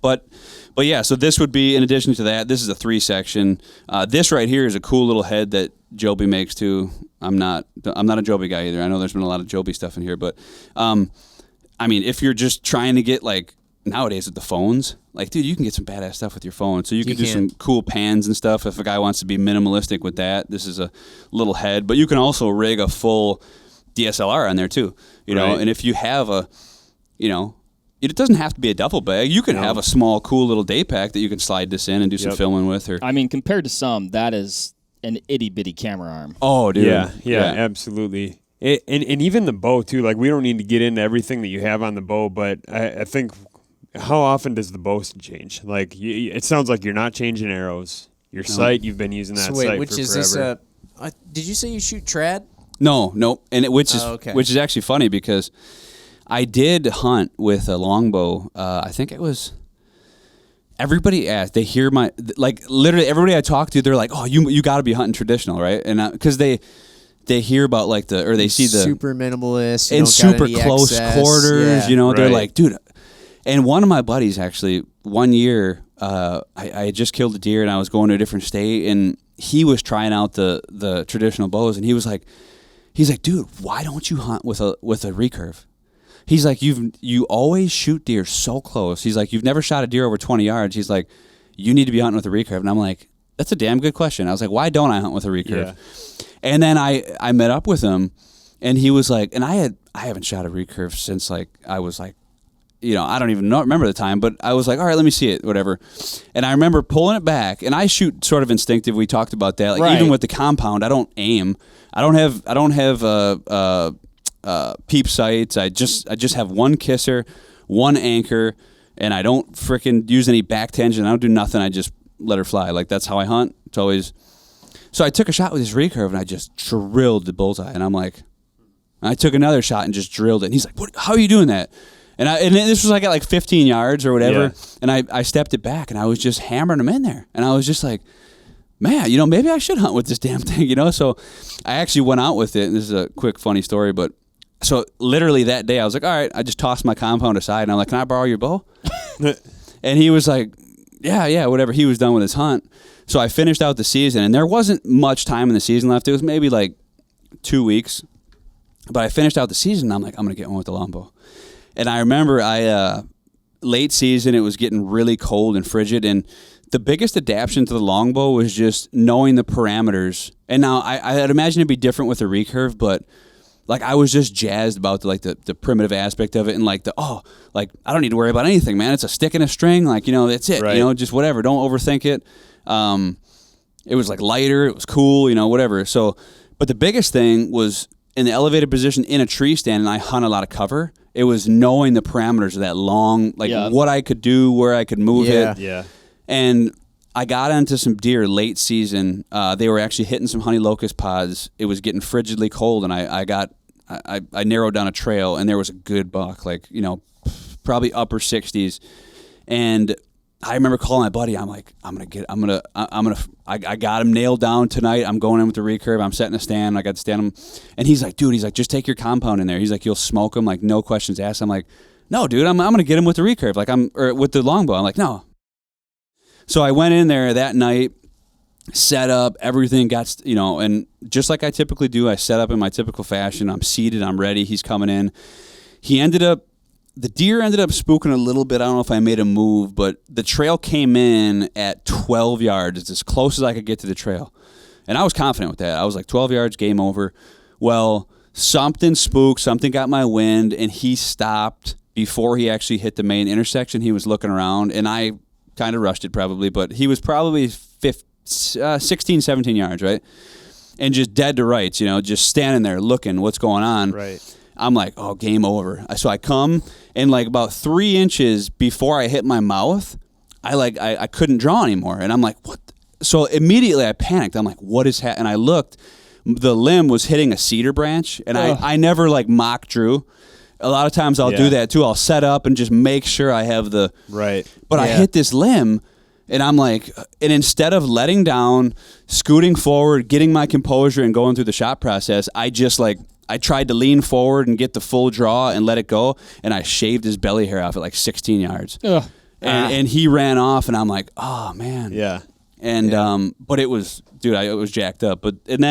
But yeah, so this would be in addition to that. This is a 3-section. This right here is a cool little head that Joby makes too. I'm not a Joby guy either. I know there's been a lot of Joby stuff in here, but I mean, if you're just trying to get nowadays with the phones, dude, you can get some badass stuff with your phone. So you can do some cool pans and stuff. If a guy wants to be minimalistic with that, this is a little head. But you can also rig a full DSLR on there too. You know, and if you have it doesn't have to be a duffel bag. You can have a small, cool little day pack that you can slide this in and do some filming with. Or I mean, compared to some, that is an itty bitty camera arm. Oh, dude. Yeah, absolutely. And even the bow too. We don't need to get into everything that you have on the bow, but I think, how often does the bow change? It sounds like you're not changing arrows. Your sight, you've been using that sight which for is forever. this? Did you say you shoot trad? No, and which is actually funny, because I did hunt with a longbow. I think it was. Everybody asked. They hear my literally everybody I talk to. They're like, "Oh, you got to be hunting traditional, right?" And because they hear about they see the super minimalist in super close quarters. Yeah. They're like, dude. And one of my buddies actually, one year, I had just killed a deer and I was going to a different state, and he was trying out the traditional bows, and he's like, dude, why don't you hunt with a recurve? He's like, you always shoot deer so close. He's like, you've never shot a deer over 20 yards. He's like, you need to be hunting with a recurve. And I'm like, that's a damn good question. I was like, why don't I hunt with a recurve? Yeah. And then I met up with him, and he was like, and I haven't shot a recurve since I was I don't even remember the time, but I was like, all right, let me see it, whatever. And I remember pulling it back, and I shoot sort of instinctive. We talked about that. Even with the compound, I don't aim. I don't have peep sights. I just have one kisser, one anchor, and I don't frickin' use any back tangent. I don't do nothing. I just let her fly. That's how I hunt. It's always. So I took a shot with this recurve, and I just drilled the bullseye. And I'm like, I took another shot and just drilled it. And he's like, "What? How are you doing that?" And this was at 15 yards or whatever. Yeah. And I stepped it back, and I was just hammering them in there. And I was just like, man, maybe I should hunt with this damn thing, So I actually went out with it. And this is a quick, funny story, but so literally that day I was like, all right, I just tossed my compound aside, and I'm like, can I borrow your bow? And he was like, yeah, whatever. He was done with his hunt. So I finished out the season, and there wasn't much time in the season left. It was maybe 2 weeks. But I finished out the season, and I'm like, I'm going to get one with the longbow. And I remember late season, it was getting really cold and frigid, and the biggest adaptation to the longbow was just knowing the parameters. And now I'd imagine it'd be different with a recurve, but I was just jazzed about the primitive aspect of it, and I don't need to worry about anything, man. It's a stick and a string, that's it. Right. Just whatever. Don't overthink it. It was lighter, it was cool, whatever. So But the biggest thing was in the elevated position in a tree stand, and I hunt a lot of cover. It was knowing the parameters of that long, like what I could do, where I could move it. Yeah. And I got into some deer late season. They were actually hitting some honey locust pods. It was getting frigidly cold, and I narrowed down a trail, and there was a good buck, like, probably upper 60s. And I remember calling my buddy. I'm like, I got him nailed down tonight. I'm going in with the recurve. I'm setting a stand. I got to stand him. And he's like, dude, just take your compound in there. He's like, you'll smoke him, like, no questions asked. I'm like, no, dude, I'm going to get him with the recurve, or with the longbow. I'm like, no. So I went in there that night, set up, everything got, and just like I typically do, I set up in my typical fashion. I'm seated, I'm ready. He's coming in. The deer ended up spooking a little bit. I don't know if I made a move, but the trail came in at 12 yards. It's as close as I could get to the trail. And I was confident with that. I was like, 12 yards, game over. Well, something spooked, something got my wind, and he stopped before he actually hit the main intersection. He was looking around, and I kind of rushed it probably, but he was probably 16, 17 yards, right? And just dead to rights, just standing there looking what's going on. Right. I'm like, oh, game over. So I come, and like about 3 inches before I hit my mouth, I couldn't draw anymore. And I'm like, what? So immediately I panicked. I'm like, what is happening? And I looked, the limb was hitting a cedar branch, and I never like mock drew. A lot of times I'll do that too. I'll set up and just make sure I have the right. But I hit this limb, and I'm like, and instead of letting down, scooting forward, getting my composure, and going through the shot process, I tried to lean forward and get the full draw and let it go, and I shaved his belly hair off at like 16 yards. And he ran off, and I'm like, oh man. Yeah. And but it was, dude, it was jacked up. But and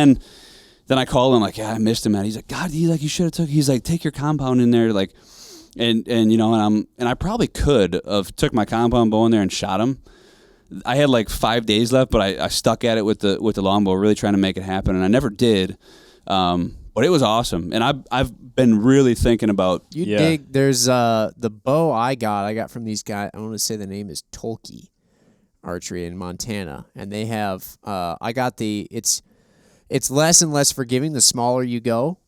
then I called him, like, yeah, I missed him, man. He's like, God, you should have took. He's like, take your compound in there, like, and I probably could have took my compound bow in there and shot him. I had like 5 days left, but I stuck at it with the longbow, really trying to make it happen, and I never did. But it was awesome, and I've been really thinking about. Dig. There's the bow I got from these guys. I want to say the name is Tolkien Archery in Montana, and they have. I got it's less and less forgiving the smaller you go,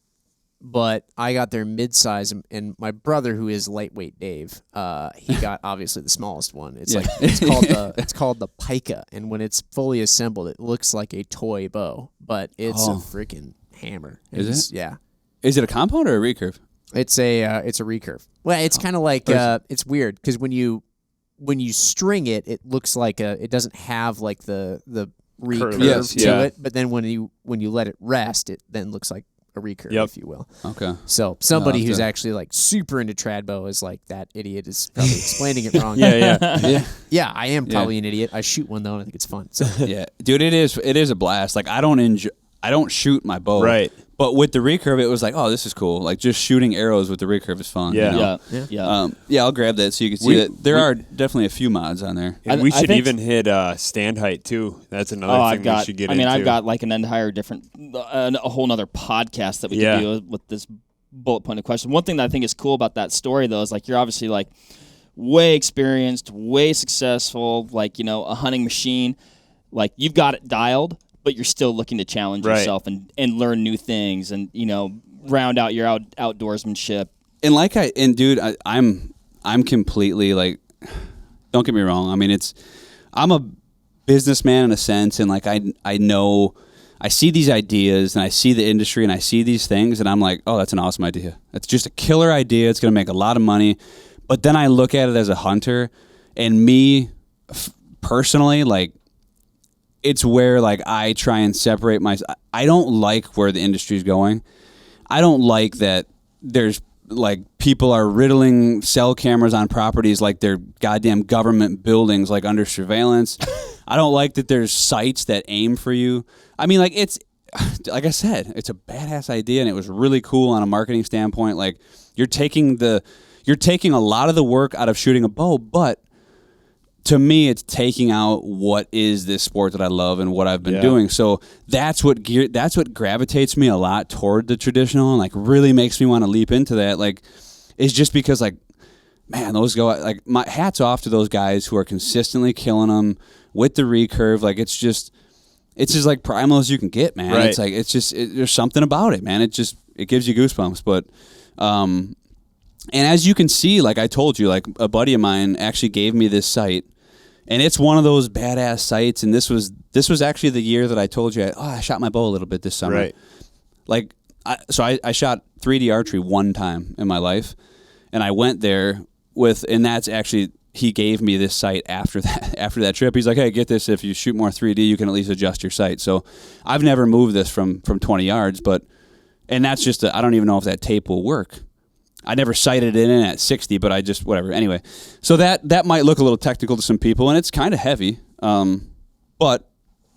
but I got their mid-size, and my brother, who is lightweight Dave, he got obviously the smallest one. It's it's called the Pica, and when it's fully assembled, it looks like a toy bow, but it's a freaking hammer. Is it? Yeah. Is it a compound or a recurve? It's a recurve. Well, it's kind of like it's weird because when you string it, it looks like it doesn't have like the recurve to it, but then when you let it rest, it then looks like a recurve, if you will. Okay. So somebody who's actually like super into trad bow is like, that idiot is probably explaining it wrong. Yeah. I am probably an idiot. I shoot one though, and I think it's fun. So. Yeah, dude, it is a blast. Like I don't shoot my bow, right? But with the recurve, it was like, oh, this is cool. Like just shooting arrows with the recurve is fun. Yeah, I'll grab that so you can see that there are definitely a few mods on there. And we should even hit stand height too. That's another thing we should get into. I've got like an entire different, a whole other podcast that we can do with this bullet pointed question. One thing that I think is cool about that story though is like you're obviously like way experienced, way successful, like a hunting machine, like you've got it dialed. But you're still looking to challenge yourself and learn new things and round out your outdoorsmanship. And dude, I'm completely like, don't get me wrong. I mean, I'm a businessman in a sense, and like I know I see these ideas and I see the industry and I see these things and I'm like, oh, that's an awesome idea. That's just a killer idea. It's going to make a lot of money. But then I look at it as a hunter, and me personally, like. It's where like I try and separate I don't like where the industry's going. I don't like that there's like people are riddling cell cameras on properties like they're goddamn government buildings, like under surveillance. I don't like that there's sites that aim for you. I mean, like it's like I said, it's a badass idea, and it was really cool on a marketing standpoint. Like you're taking a lot of the work out of shooting a bow, but to me, it's taking out what is this sport that I love and what I've been doing. So that's what gravitates me a lot toward the traditional, and like really makes me want to leap into that. Like, is just because like, man, those go like my hats off to those guys who are consistently killing them with the recurve. Like it's just, it's as like primal as you can get, man. Right. It's like there's something about it, man. It gives you goosebumps. But and as you can see, like I told you, like a buddy of mine actually gave me this sight, and it's one of those badass sights. And this was actually the year that I told you I shot my bow a little bit this summer. Right. Like I shot 3D archery one time in my life, and I went there and that's actually. He gave me this sight after that trip. He's like, hey, get this. If you shoot more 3D, you can at least adjust your sight. So I've never moved this from 20 yards, and that's just I don't even know if that tape will work. I never sighted it in at 60, but I just, whatever. Anyway, so that might look a little technical to some people, and it's kind of heavy. But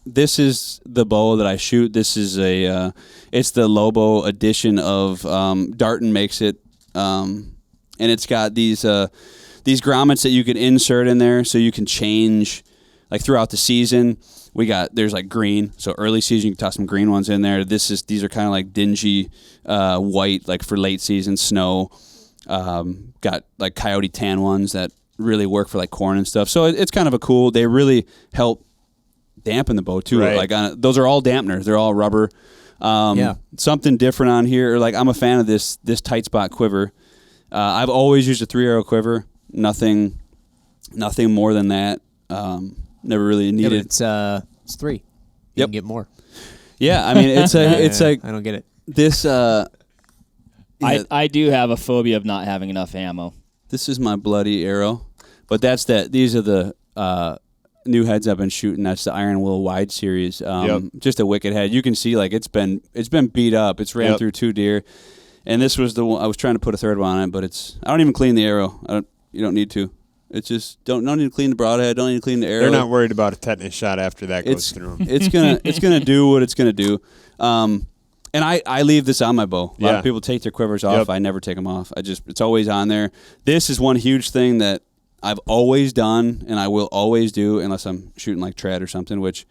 this is the bow that I shoot. This is it's the Lobo edition of, Darton makes it. And it's got these grommets that you can insert in there so you can change like throughout the season. There's like green, so early season you can toss some green ones in there. These are kind of like dingy white, like for late season snow. Got like coyote tan ones that really work for like corn and stuff. So it's kind of a cool. They really help dampen the bow too. Right. Like those are all dampeners. They're all rubber. Something different on here. Like I'm a fan of this tight spot quiver. I've always used a 3-arrow quiver. Nothing more than that. Never really needed. Yeah, it's 3. You can get more. Yeah, I mean it's like I don't get it. This. I do have a phobia of not having enough ammo. This is my bloody arrow, but these are the new heads I've been shooting. That's the Iron Will Wide series. Just a wicked head. You can see like it's been beat up. It's ran through 2 deer, and this was the one I was trying to put a third one on it, but I don't even clean the arrow. You don't need to. It's just don't need to clean the broadhead. Don't need to clean the arrow. They're not worried about a tetanus shot after that goes through them. It's gonna do what it's gonna do. And I leave this on my bow. A lot of people take their quivers off. Yep. I never take them off. It's always on there. This is one huge thing that I've always done and I will always do unless I'm shooting like trad or something, which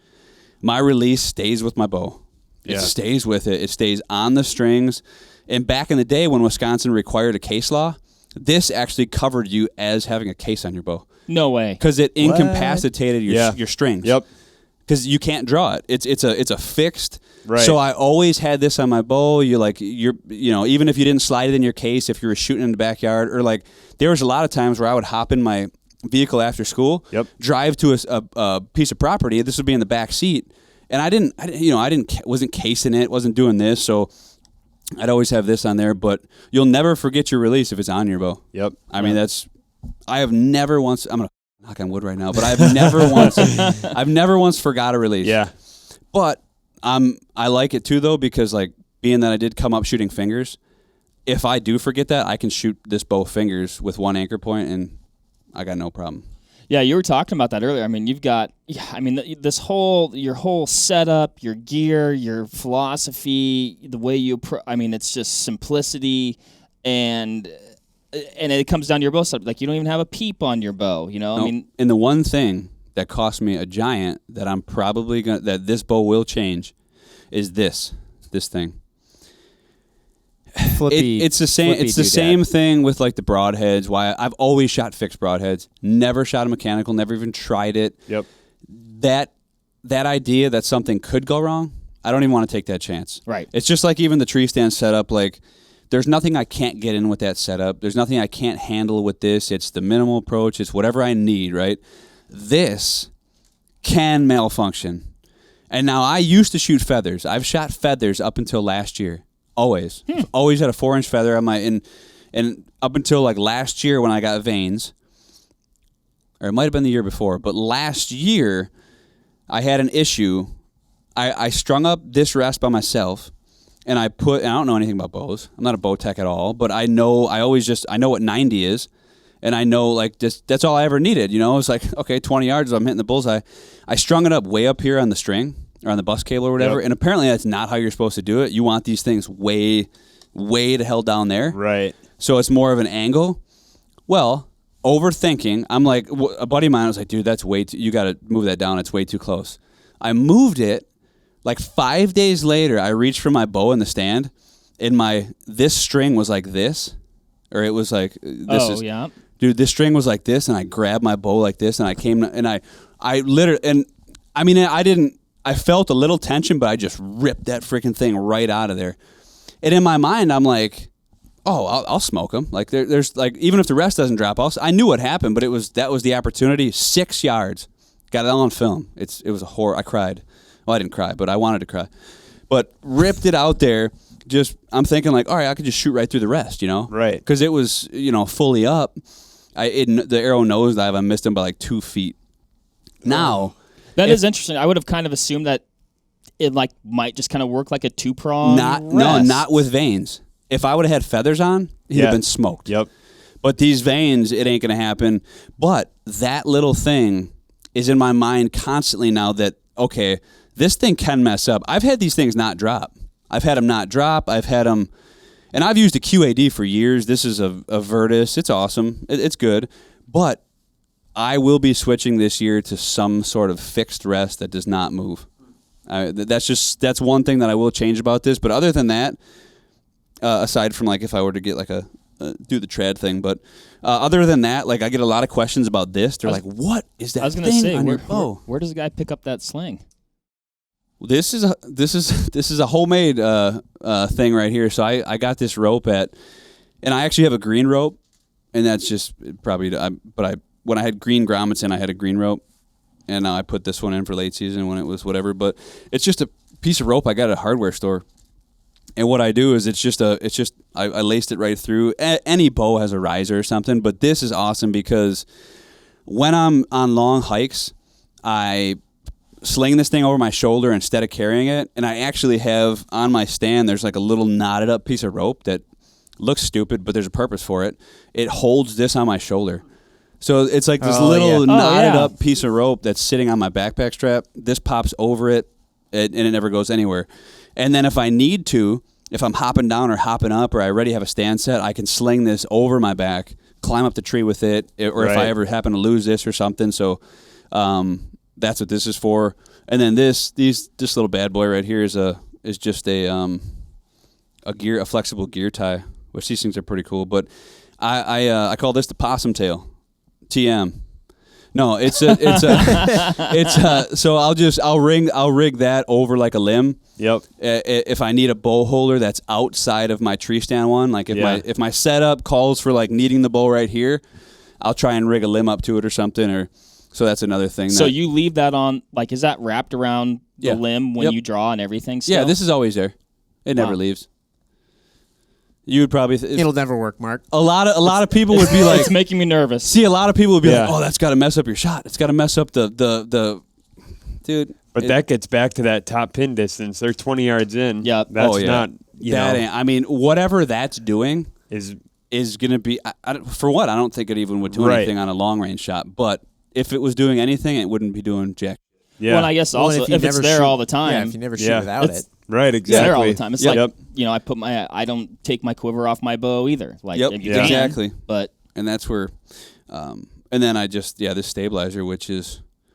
my release stays with my bow. It stays with it. It stays on the strings. And back in the day when Wisconsin required a case law, this actually covered you as having a case on your bow. No way. Because it incapacitated your strings. Yep. Because you can't draw it. It's a fixed. Right. So I always had this on my bow. Even if you didn't slide it in your case, if you were shooting in the backyard, or like there was a lot of times where I would hop in my vehicle after school, drive to a piece of property. This would be in the back seat, and wasn't casing it, wasn't doing this, so I'd always have this on there. But you'll never forget your release if it's on your bow. Yep. I mean I have never once. I'm gonna knock on wood right now, but I've never once forgot a release. Yeah. But I like it too though, because like being that I did come up shooting fingers, if I do forget that, I can shoot this bow fingers with one anchor point and I got no problem. Yeah, you were talking about that earlier. I mean, you've got, your whole setup, your gear, your philosophy, the way you, it's just simplicity, and it comes down to your bow setup. Like, you don't even have a peep on your bow, Nope. And the one thing that cost me a giant that I'm probably that this bow will change is this thing. It's the same. It's the same thing with like the broadheads. Why I've always shot fixed broadheads. Never shot a mechanical. Never even tried it. Yep. That idea that something could go wrong, I don't even want to take that chance. Right. It's just like even the tree stand setup. Like, there's nothing I can't get in with that setup. There's nothing I can't handle with this. It's the minimal approach. It's whatever I need. Right. This can malfunction. And now I used to shoot feathers. I've shot feathers up until last year. Always. Always had a 4-inch feather on my and up until like last year when I got vanes. Or it might have been the year before, but last year I had an issue. I strung up this rest by myself, and I don't know anything about bows. I'm not a bow tech at all, but I know what 90 is. And I know, like, that's all I ever needed, It's like, okay, 20 yards, I'm hitting the bullseye. I strung it up way up here on the string, or on the bus cable or whatever, and apparently that's not how you're supposed to do it. You want these things way, way the hell down there. Right. So it's more of an angle. Well, overthinking, I'm like, a buddy of mine was like, dude, that's way too, you got to move that down. It's way too close. I moved it. Like 5 days later, I reached for my bow in the stand, and this string was like this, or it was like, dude, this string was like this, and I grabbed my bow like this, and I came, and I literally, and I mean, I didn't I felt a little tension, but I just ripped that freaking thing right out of there. And in my mind, I'm like, oh, I'll smoke him. Like there's like, even if the rest doesn't drop, I knew what happened, but that was the opportunity. 6 yards, got it all on film. It was a horror. I cried. Well, I didn't cry, but I wanted to cry. But ripped it out there. I'm thinking like, all right, I could just shoot right through the rest, Right. Because it was, fully up. The arrow nosedive, I missed him by like 2 feet. Now, that is interesting. I would have kind of assumed that it like might just kind of work like a 2-prong. Not with veins. If I would have had feathers on, he'd have been smoked. Yep. But these veins, it ain't going to happen. But that little thing is in my mind constantly now that, okay, this thing can mess up. I've had these things not drop. I've had them not drop. I've had them, and I've used a QAD for years. This is a Virtus. It's awesome. It's good. But I will be switching this year to some sort of fixed rest that does not move. That's one thing that I will change about this. But other than that, aside from like if I were to get like do the trad thing, but other than that, like I get a lot of questions about this. They're like, "What is that?" I was going to thing say, on your bow? where does the guy pick up that sling? This is a homemade thing right here. So I got this rope and I actually have a green rope, and that's just probably. When I had green grommets in, I had a green rope, and now I put this one in for late season when it was whatever. But it's just a piece of rope I got at a hardware store. And what I do is I laced it right through. Any bow has a riser or something, but this is awesome because when I'm on long hikes, I sling this thing over my shoulder instead of carrying it, and I actually have on my stand, there's like a little knotted up piece of rope that looks stupid, but there's a purpose for it. It holds this on my shoulder. So it's like this knotted up piece of rope that's sitting on my backpack strap. This pops over it, and it never goes anywhere. And then if I need to, if I'm hopping down or hopping up or I already have a stand set, I can sling this over my back, climb up the tree with it, or if I ever happen to lose this or something. So that's what this is for. And then this little bad boy right here is just a flexible gear tie, which these things are pretty cool. But I call this the possum tail, TM. No, so I'll rig that over like a limb. Yep. If I need a bow holder that's outside of my tree stand one, like if my setup calls for like needing the bow right here, I'll try and rig a limb up to it or something. So that's another thing. So you leave that on, like, is that wrapped around the limb when you draw and everything still? Yeah, this is always there. It never leaves. You would probably. It'll never work, Mark. A lot of people would be like, it's making me nervous. See, a lot of people would be like, oh, that's got to mess up your shot. It's got to mess up the dude. But that gets back to that top pin distance. They're 20 yards in. Yeah. That's not. I mean, whatever that's doing is going to be. For what? I don't think it even would do anything on a long range shot. But if it was doing anything, it wouldn't be doing jack. Yeah. Well, I guess also if it's there all the time. Yeah, if you never shoot without it. Right, exactly. It's there all the time. It's like, I don't take my quiver off my bow either. Like, exactly. But and that's where, and then I just this stabilizer, which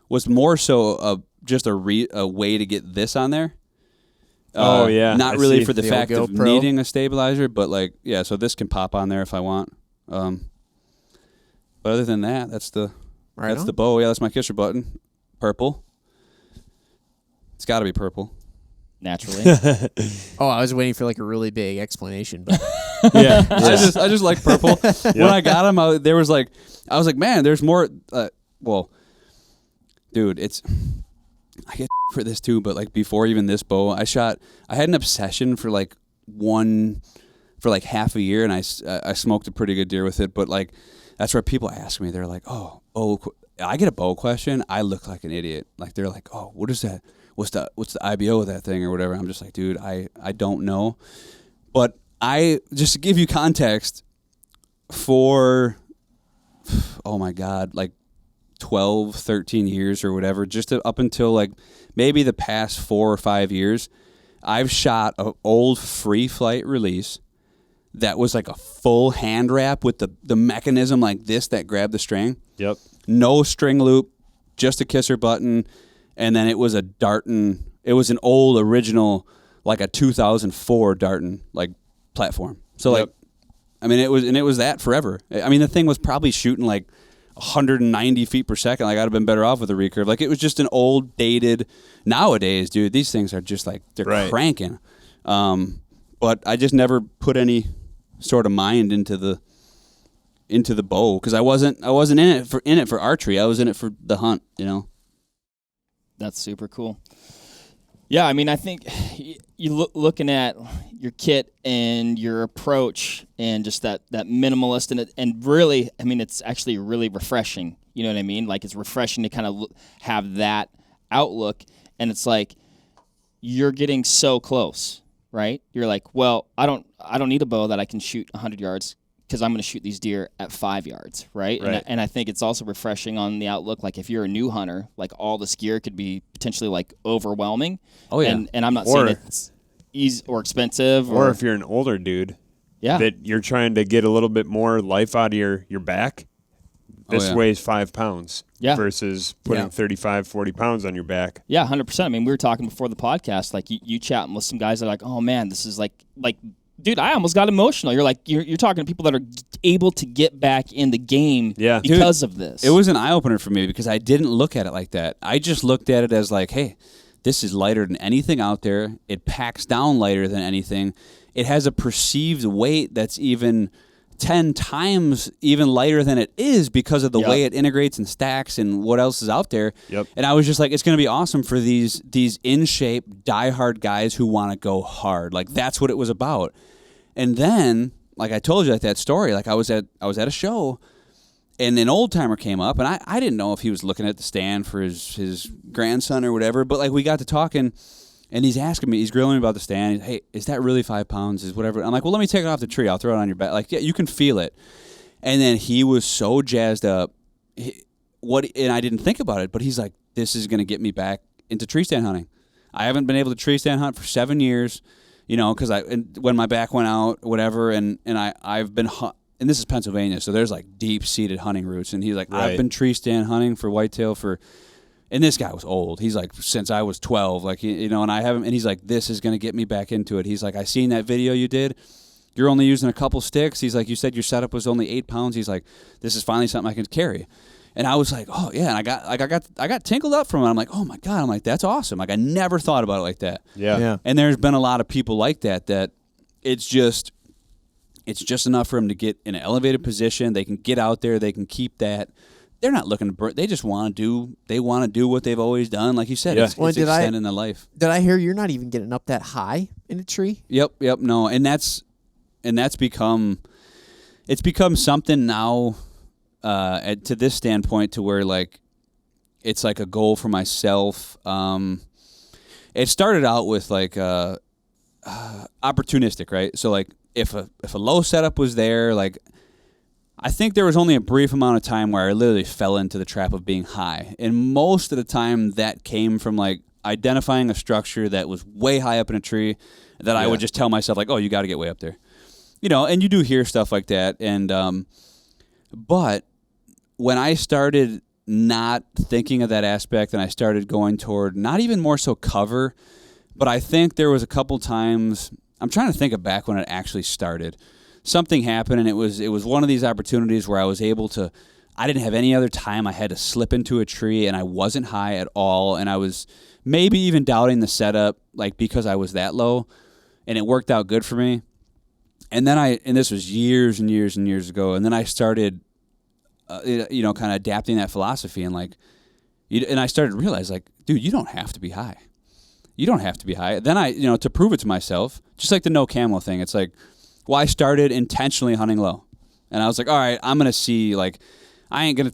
was more so just a way to get this on there. Not really for the fact of needing a stabilizer, but like so this can pop on there if I want. But other than that, that's the bow. Yeah, that's my kisser button, purple. It's got to be purple. Naturally. I was waiting for like a really big explanation, but I just like purple. When I got them, I was like, man, there's more. Dude, I get for this too, but like before even this bow, I had an obsession for like half a year, and I smoked a pretty good deer with it. But like, that's where people ask me, they're like, I get a bow question, I look like an idiot. Like they're like, oh, what is that? What's the IBO of that thing or whatever? I'm just like, dude, I don't know. But just to give you context, for, oh my God, like 12, 13 years or whatever, just up until like maybe the past 4 or 5 years, I've shot an old free flight release that was like a full hand wrap with the mechanism like this that grabbed the string. Yep. No string loop, just a kisser button. And then it was a Darton. It was an old original, like a 2004 Darton like platform. So like, I mean, it was that forever. I mean, the thing was probably shooting like 190 feet per second. Like I'd have been better off with a recurve. Like it was just an old, dated. Nowadays, dude, these things are just like they're cranking. But I just never put any sort of mind into the bow because I wasn't in it for archery. I was in it for the hunt. That's super cool. Yeah, I mean, I think you looking at your kit and your approach and just that minimalist and really, I mean, it's actually really refreshing. You know what I mean? Like it's refreshing to kind of have that outlook, and it's like you're getting so close, right? You're like, well, I don't need a bow that I can shoot 100 yards because I'm going to shoot these deer at 5 yards, right? And I think it's also refreshing on the outlook. Like if you're a new hunter, like all this gear could be potentially like overwhelming. Oh yeah. And I'm not saying it's easy or expensive. Or if you're an older dude, that you're trying to get a little bit more life out of your back. This weighs 5 pounds versus putting 35, 40 pounds on your back. Yeah, 100%. I mean, we were talking before the podcast, like you chatting with some guys that are like, oh man, this is like. Dude, I almost got emotional. You're like, you're talking to people that are able to get back in the game because of this. It was an eye-opener for me because I didn't look at it like that. I just looked at it as like, hey, this is lighter than anything out there. It packs down lighter than anything. It has a perceived weight that's even 10 times even lighter than it is because of the way it integrates and stacks and what else is out there. Yep. And I was just like, it's going to be awesome for these in-shape, diehard guys who want to go hard. Like, that's what it was about. And then, like I told you, like that story, like I was at a show, and an old timer came up, and I didn't know if he was looking at the stand for his grandson or whatever, but like we got to talking, and he's asking me, he's grilling me about the stand. Hey, is that really 5 pounds? Is whatever? I'm like, well, let me take it off the tree. I'll throw it on your back. Like, yeah, you can feel it. And then he was so jazzed up, and I didn't think about it, but he's like, this is going to get me back into tree stand hunting. I haven't been able to tree stand hunt for 7 years. Because when my back went out, whatever, and I've been, and this is Pennsylvania, so there's like deep-seated hunting roots, and he's like, I've been tree stand hunting for whitetail and this guy was old. He's like, since I was 12, like, and I haven't, and he's like, this is going to get me back into it. He's like, I seen that video you did. You're only using a couple sticks. He's like, you said your setup was only 8 pounds. He's like, this is finally something I can carry. And I was like, oh yeah, and I got tinkled up from it. I'm like, oh my God, I'm like, that's awesome. Like I never thought about it like that. Yeah. And there's been a lot of people like that it's just enough for them to get in an elevated position. They can get out there. They can keep that. They're not looking to burn. They just want to do what they've always done. Like you said, it's extending their life. Did I hear you're not even getting up that high in a tree? Yep. No, and that's become something now. To this standpoint, to where like it's like a goal for myself. It started out with like opportunistic, right? So like if a low setup was there, like I think there was only a brief amount of time where I literally fell into the trap of being high, and most of the time that came from like identifying a structure that was way high up in a tree that I would just tell myself like, oh, you got to get way up there, and you do hear stuff like that, and but when I started not thinking of that aspect and I started going toward not even more so cover, but I think there was a couple times, I'm trying to think of back when it actually started. Something happened, and it was one of these opportunities where I was able to, I didn't have any other time. I had to slip into a tree, and I wasn't high at all, and I was maybe even doubting the setup, like because I was that low, and it worked out good for me. And then and this was years and years and years ago, and then I started kind of adapting that philosophy, and like, and I started to realize, like, dude, you don't have to be high. You don't have to be high. Then I, to prove it to myself, just like the no camo thing. It's like, well, I started intentionally hunting low, and I was like, all right, I'm gonna see. Like, I ain't gonna,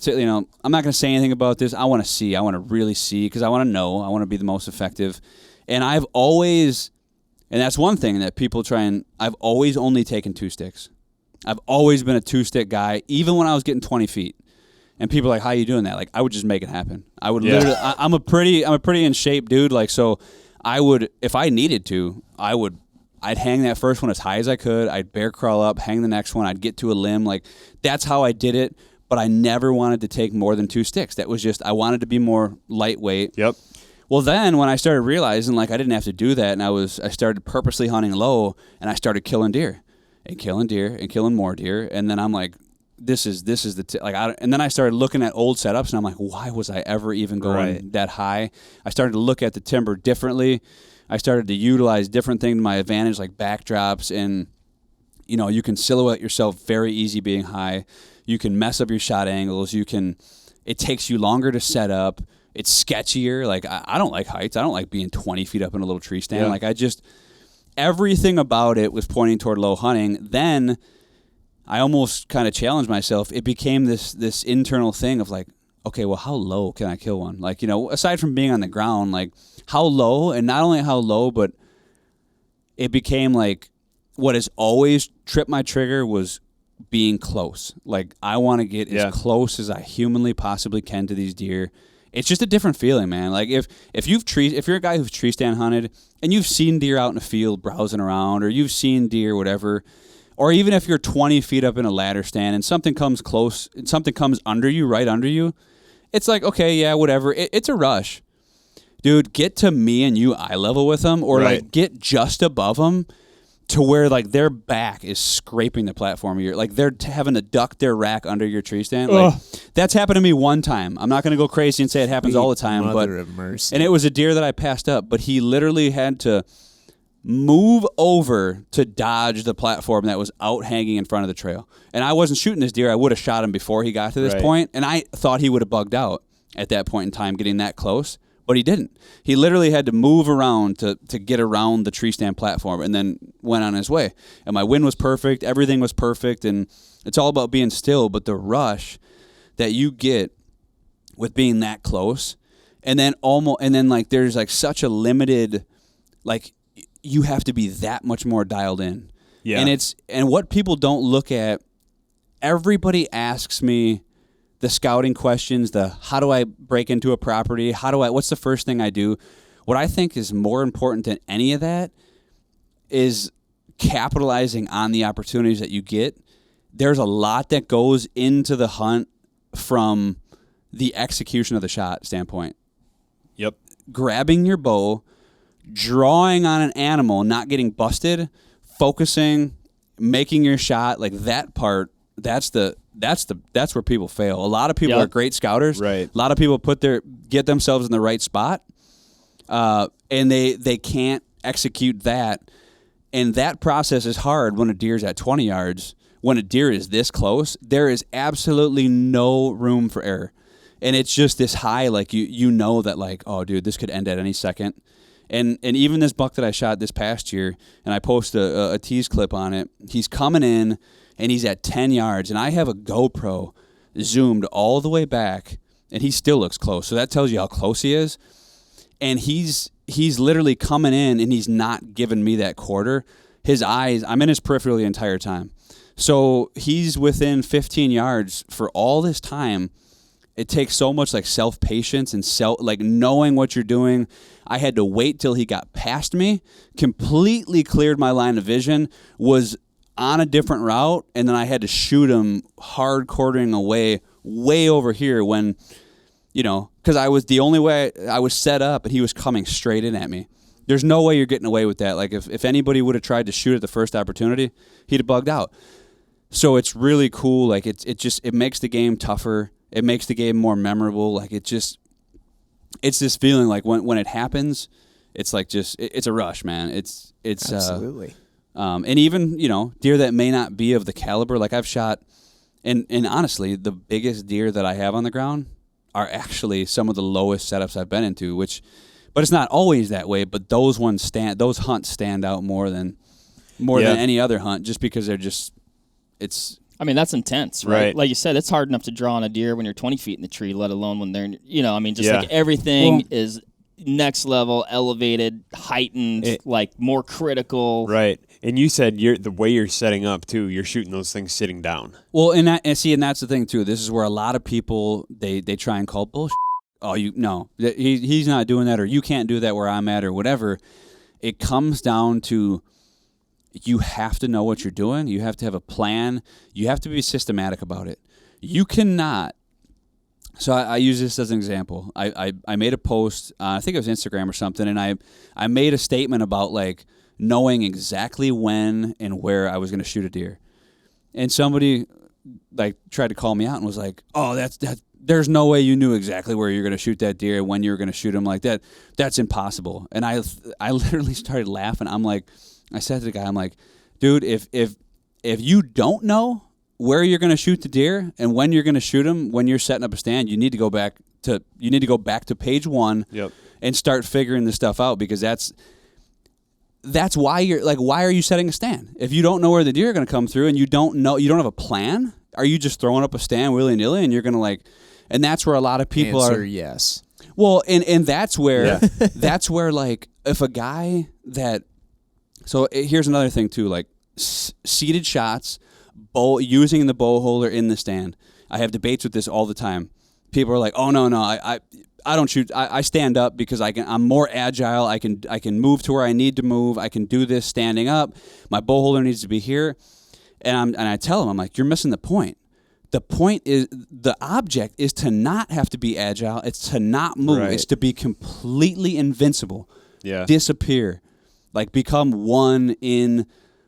I'm not gonna say anything about this. I want to see. I want to really see because I want to know. I want to be the most effective, and I've always, and that's one thing that people I've always only taken 2 sticks. I've always been a 2-stick guy, even when I was getting 20 feet. And people are like, how are you doing that? Like, I would just make it happen. I would literally, I'm a pretty in shape dude. Like, so I would, if I needed to, I'd hang that first one as high as I could. I'd bear crawl up, hang the next one. I'd get to a limb. Like, that's how I did it. But I never wanted to take more than 2 sticks. That was just, I wanted to be more lightweight. Yep. Well, then when I started realizing, like, I didn't have to do that, and I started purposely hunting low, and I started killing deer. And killing deer and killing more deer. And then I'm like, this is the and then I started looking at old setups, and I'm like, why was I ever even going that high? I started to look at the timber differently. I started to utilize different things to my advantage, like backdrops, and you can silhouette yourself very easy being high. You can mess up your shot angles. It takes you longer to set up. It's sketchier. Like I don't like heights. I don't like being 20 feet up in a little tree stand. Yeah. Like everything about it was pointing toward low hunting. Then I almost kind of challenged myself. It became this internal thing of like, okay, well, how low can I kill one? Like, aside from being on the ground, like how low, and not only how low, but it became like what has always tripped my trigger was being close. Like I want to get as close as I humanly possibly can to these deer. It's just a different feeling, man. Like if you're a guy who's tree stand hunted and you've seen deer out in the field browsing around, or you've seen deer, whatever, or even if you're 20 feet up in a ladder stand and something comes close, and something comes right under you, it's like, okay, yeah, whatever. It's a rush. Dude, get to me and you eye level with them, or like get just above them to where like their back is scraping the platform. Like they're having to duck their rack under your tree stand. Like that's happened to me one time. I'm not going to go crazy and say it happens all the time, and it was a deer that I passed up, but he literally had to move over to dodge the platform that was out hanging in front of the trail. And I wasn't shooting this deer. I would have shot him before he got to this point, and I thought he would have bugged out at that point in time getting that close. But he didn't. He literally had to move around to get around the tree stand platform and then went on his way. And my wind was perfect. Everything was perfect. And it's all about being still. But the rush that you get with being that close, and then like there's like such a limited, like you have to be that much more dialed in. Yeah. And what people don't look at, everybody asks me the scouting questions, how do I break into a property? What's the first thing I do? What I think is more important than any of that is capitalizing on the opportunities that you get. There's a lot that goes into the hunt from the execution of the shot standpoint. Yep. Grabbing your bow, drawing on an animal, not getting busted, focusing, making your shot, like that part, that's where people fail. A lot of people are great scouters. Right. A lot of people get themselves in the right spot, and they can't execute that. And that process is hard when a deer's at 20 yards. When a deer is this close, there is absolutely no room for error. And it's just this high, like you know that like, oh, dude, this could end at any second. And even this buck that I shot this past year, and I posted a tease clip on it, he's coming in, and he's at 10 yards, and I have a GoPro zoomed all the way back, and he still looks close. So that tells you how close he is. And he's literally coming in, and he's not giving me that quarter. His eyes, I'm in his peripheral the entire time. So he's within 15 yards for all this time. It takes so much like self-patience and like knowing what you're doing. I had to wait till he got past me, completely cleared my line of vision, was on a different route, and then I had to shoot him hard quartering away, way over here when, because I was the only way I was set up, and he was coming straight in at me. There's no way you're getting away with that. Like if anybody would have tried to shoot at the first opportunity, he'd have bugged out. So it's really cool. Like it makes the game tougher. It makes the game more memorable. Like it's this feeling like when it happens, it's like it's a rush, man. It's absolutely. And even, deer that may not be of the caliber, like I've shot, and honestly, the biggest deer that I have on the ground are actually some of the lowest setups I've been into, but it's not always that way, but those hunts stand out more than any other hunt, just because that's intense, right? Like you said, it's hard enough to draw on a deer when you're 20 feet in the tree, let alone when they're, like everything is next level, elevated, heightened, like more critical. Right. And you said the way you're setting up too, you're shooting those things sitting down. Well, and that's the thing too. This is where a lot of people they try and call bullshit. Oh, he's not doing that, or you can't do that where I'm at, or whatever. It comes down to you have to know what you're doing. You have to have a plan. You have to be systematic about it. You cannot. So I use this as an example. I made a post, I think it was Instagram or something, and I made a statement about like knowing exactly when and where I was going to shoot a deer. And somebody like tried to call me out and was like, "Oh, that's there's no way you knew exactly where you're going to shoot that deer, when you were going to shoot him like that. That's impossible." And I literally started laughing. I'm like, I said to the guy, I'm like, "Dude, if you don't know where you're going to shoot the deer and when you're going to shoot him, when you're setting up a stand, you need to go back to page 1 and start figuring this stuff out, because that's why you're like, why are you setting a stand? If you don't know where the deer are going to come through and you don't have a plan, are you just throwing up a stand willy-nilly and you're going to like, and that's where a lot of people Answer are. Yes. Well, and that's where that's where like if a guy that, so here's another thing too, like seated shots, using the bow holder in the stand. I have debates with this all the time. People are like, "Oh no, I don't shoot. I stand up because I'm more agile. I can move to where I need to move. I can do this standing up. My bow holder needs to be here." And I tell them, I'm like, "You're missing the point. The point is, the object is to not have to be agile. It's to not move. Right. It's to be completely invincible. Yeah. Disappear, like become one in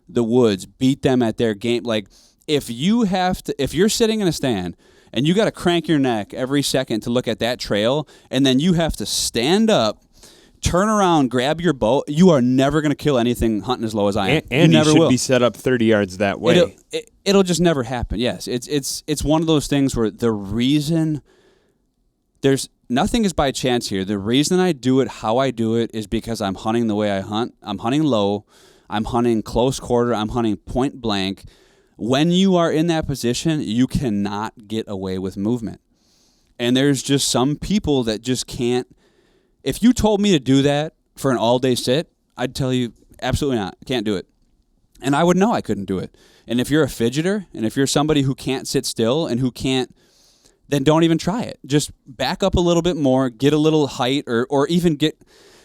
the woods. Beat them at their game. Like if you're sitting in a stand and you got to crank your neck every second to look at that trail, and then you have to stand up, turn around, grab your bow, you are never going to kill anything hunting as low as I am. And you should will. be set up 30 yards that way. It'll just never happen. Yes, it's one of those things where the reason there's nothing is by chance here. The reason I do it how I do it is because I'm hunting the way I hunt. I'm hunting low. I'm hunting close quarter. I'm hunting point blank. When you are in that position, you cannot get away with movement. And there's just some people that just can't. If you told me to do that for an all-day sit, I'd tell you, absolutely not. Can't do it. And I would know I couldn't do it. And if you're a fidgeter, and if you're somebody who can't sit still and who can't, then don't even try it. Just back up a little bit more, get a little height, or even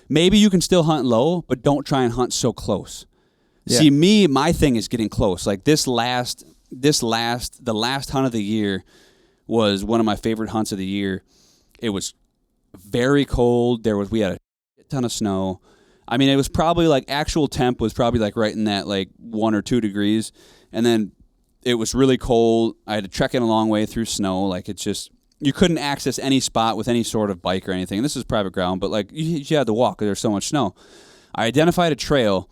maybe you can still hunt low, but don't try and hunt so close. Yeah. See, my thing is getting close. Like the last hunt of the year was one of my favorite hunts of the year. It was very cold. We had a ton of snow. I mean, it was probably like actual temp was probably like right in that like 1 or 2 degrees. And then it was really cold. I had to trek in a long way through snow. Like it's just, you couldn't access any spot with any sort of bike or anything. This is private ground, but like you had to walk because there's so much snow. I identified a trail.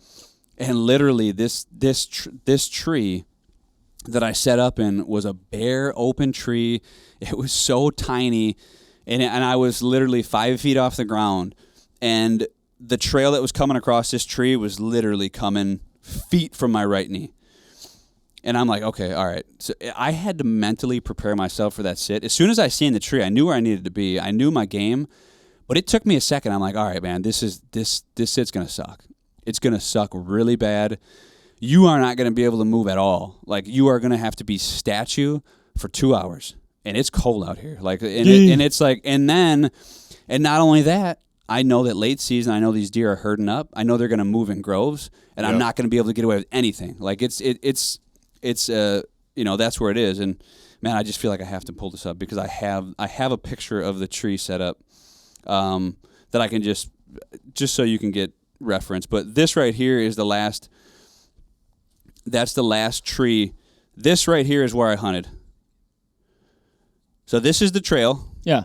And literally, this tree that I set up in was a bare, open tree. It was so tiny, and I was literally 5 feet off the ground. And the trail that was coming across this tree was literally coming feet from my right knee. And I'm like, okay, all right. So I had to mentally prepare myself for that sit. As soon as I seen the tree, I knew where I needed to be. I knew my game, but it took me a second. I'm like, all right, man, this sit's gonna suck. It's going to suck really bad. You are not going to be able to move at all. Like, you are going to have to be statue for 2 hours. And it's cold out here. Like, and it's like, and not only that, I know that late season, I know these deer are herding up. I know they're going to move in groves, and I'm not going to be able to get away with anything. Like, it's that's where it is. And, man, I just feel like I have to pull this up because I have a picture of the tree set up that I can just so you can get reference. But this right here is that's the last tree. This right here is where I hunted. So this is the trail. Yeah.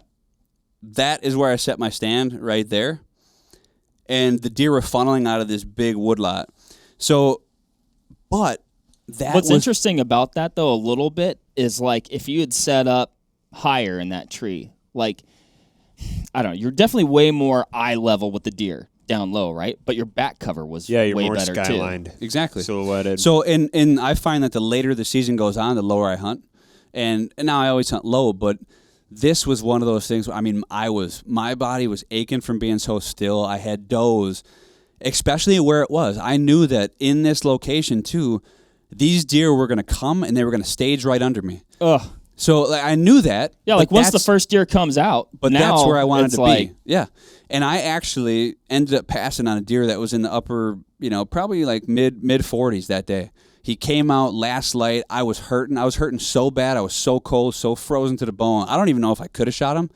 That is where I set my stand right there. And the deer were funneling out of this big woodlot. So, but what's interesting about that though a little bit is like if you had set up higher in that tree, like I don't know, you're definitely way more eye level with the deer down low, right? But your back cover was you're way more better skylined. too. Exactly. Silhouetted. So, and I find that the later the season goes on, the lower I hunt. And now I always hunt low, but this was one of those things. I mean, my body was aching from being so still. I had does, especially where it was. I knew that in this location too, these deer were going to come and they were going to stage right under me. Ugh. So like, I knew that. Yeah, like once the first deer comes out, but now that's where I wanted to like, be. Yeah. And I actually ended up passing on a deer that was in the upper, probably like mid 40s that day. He came out last light. I was hurting. I was hurting so bad. I was so cold, so frozen to the bone. I don't even know if I could have shot him,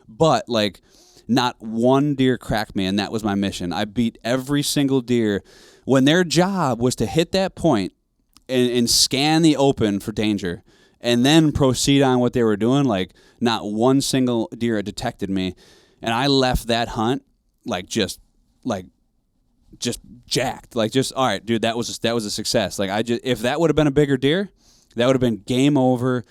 but like not one deer cracked me, and that was my mission. I beat every single deer when their job was to hit that point and scan the open for danger. and then proceed on what they were doing. Like not one single deer had detected me, and I left that hunt just jacked. Like just all right, dude. That was a success. Like if that would have been a bigger deer, that would have been game over.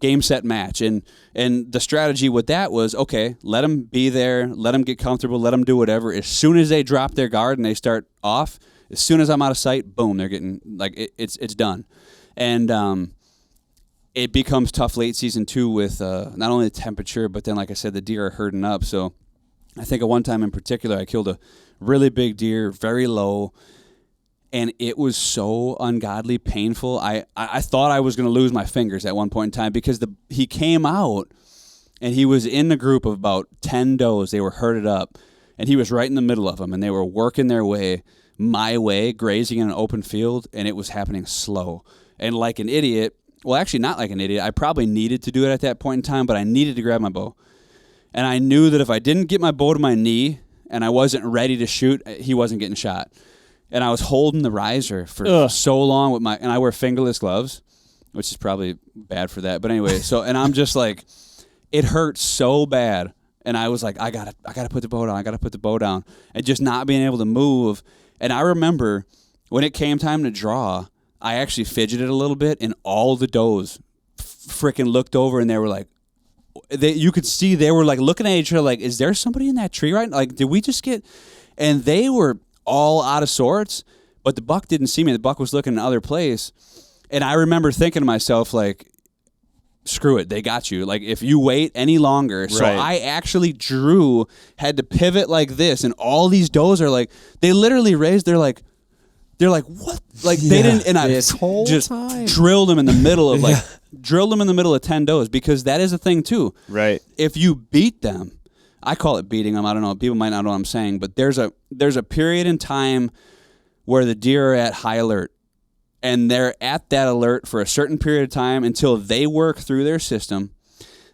Game, set, match. And the strategy with that was, okay, let them be there, let them get comfortable, let them do whatever. As soon as they drop their guard and they start off, as soon as I'm out of sight, boom, they're getting, like, it's done. And it becomes tough late season, too, with not only the temperature, but then, like I said, the deer are herding up. So I think at one time in particular, I killed a really big deer, very low, and it was so ungodly painful. I thought I was going to lose my fingers at one point in time because he came out and he was in a group of about 10 does. They were herded up, and he was right in the middle of them, and they were working their way my way, grazing in an open field, and it was happening slow. And like an idiot, well, actually not like an idiot, I probably needed to do it at that point in time, but I needed to grab my bow. And I knew that if I didn't get my bow to my knee and I wasn't ready to shoot, he wasn't getting shot. And I was holding the riser for so long and I wear fingerless gloves, which is probably bad for that. But anyway, and I'm just like, it hurt so bad. And I was like, I gotta put the bow down. I gotta put the bow down. And just not being able to move. And I remember when it came time to draw, I actually fidgeted a little bit, and all the does freaking looked over, and they were like, you could see they were like looking at each other like, is there somebody in that tree right now? Like, did we just get, and they were all out of sorts, but the buck didn't see me. The buck was looking in another place. And I remember thinking to myself, like, screw it, they got you. Like, if you wait any longer. Right. So I actually had to pivot like this, and all these does are like, they literally raised, they're like, what? Like, they didn't, and I just drilled them in the middle of, drilled them in the middle of 10 does, because that is a thing too. Right. If you beat them, I call it beating them. I don't know. People might not know what I'm saying, but there's a period in time where the deer are at high alert, and they're at that alert for a certain period of time until they work through their system.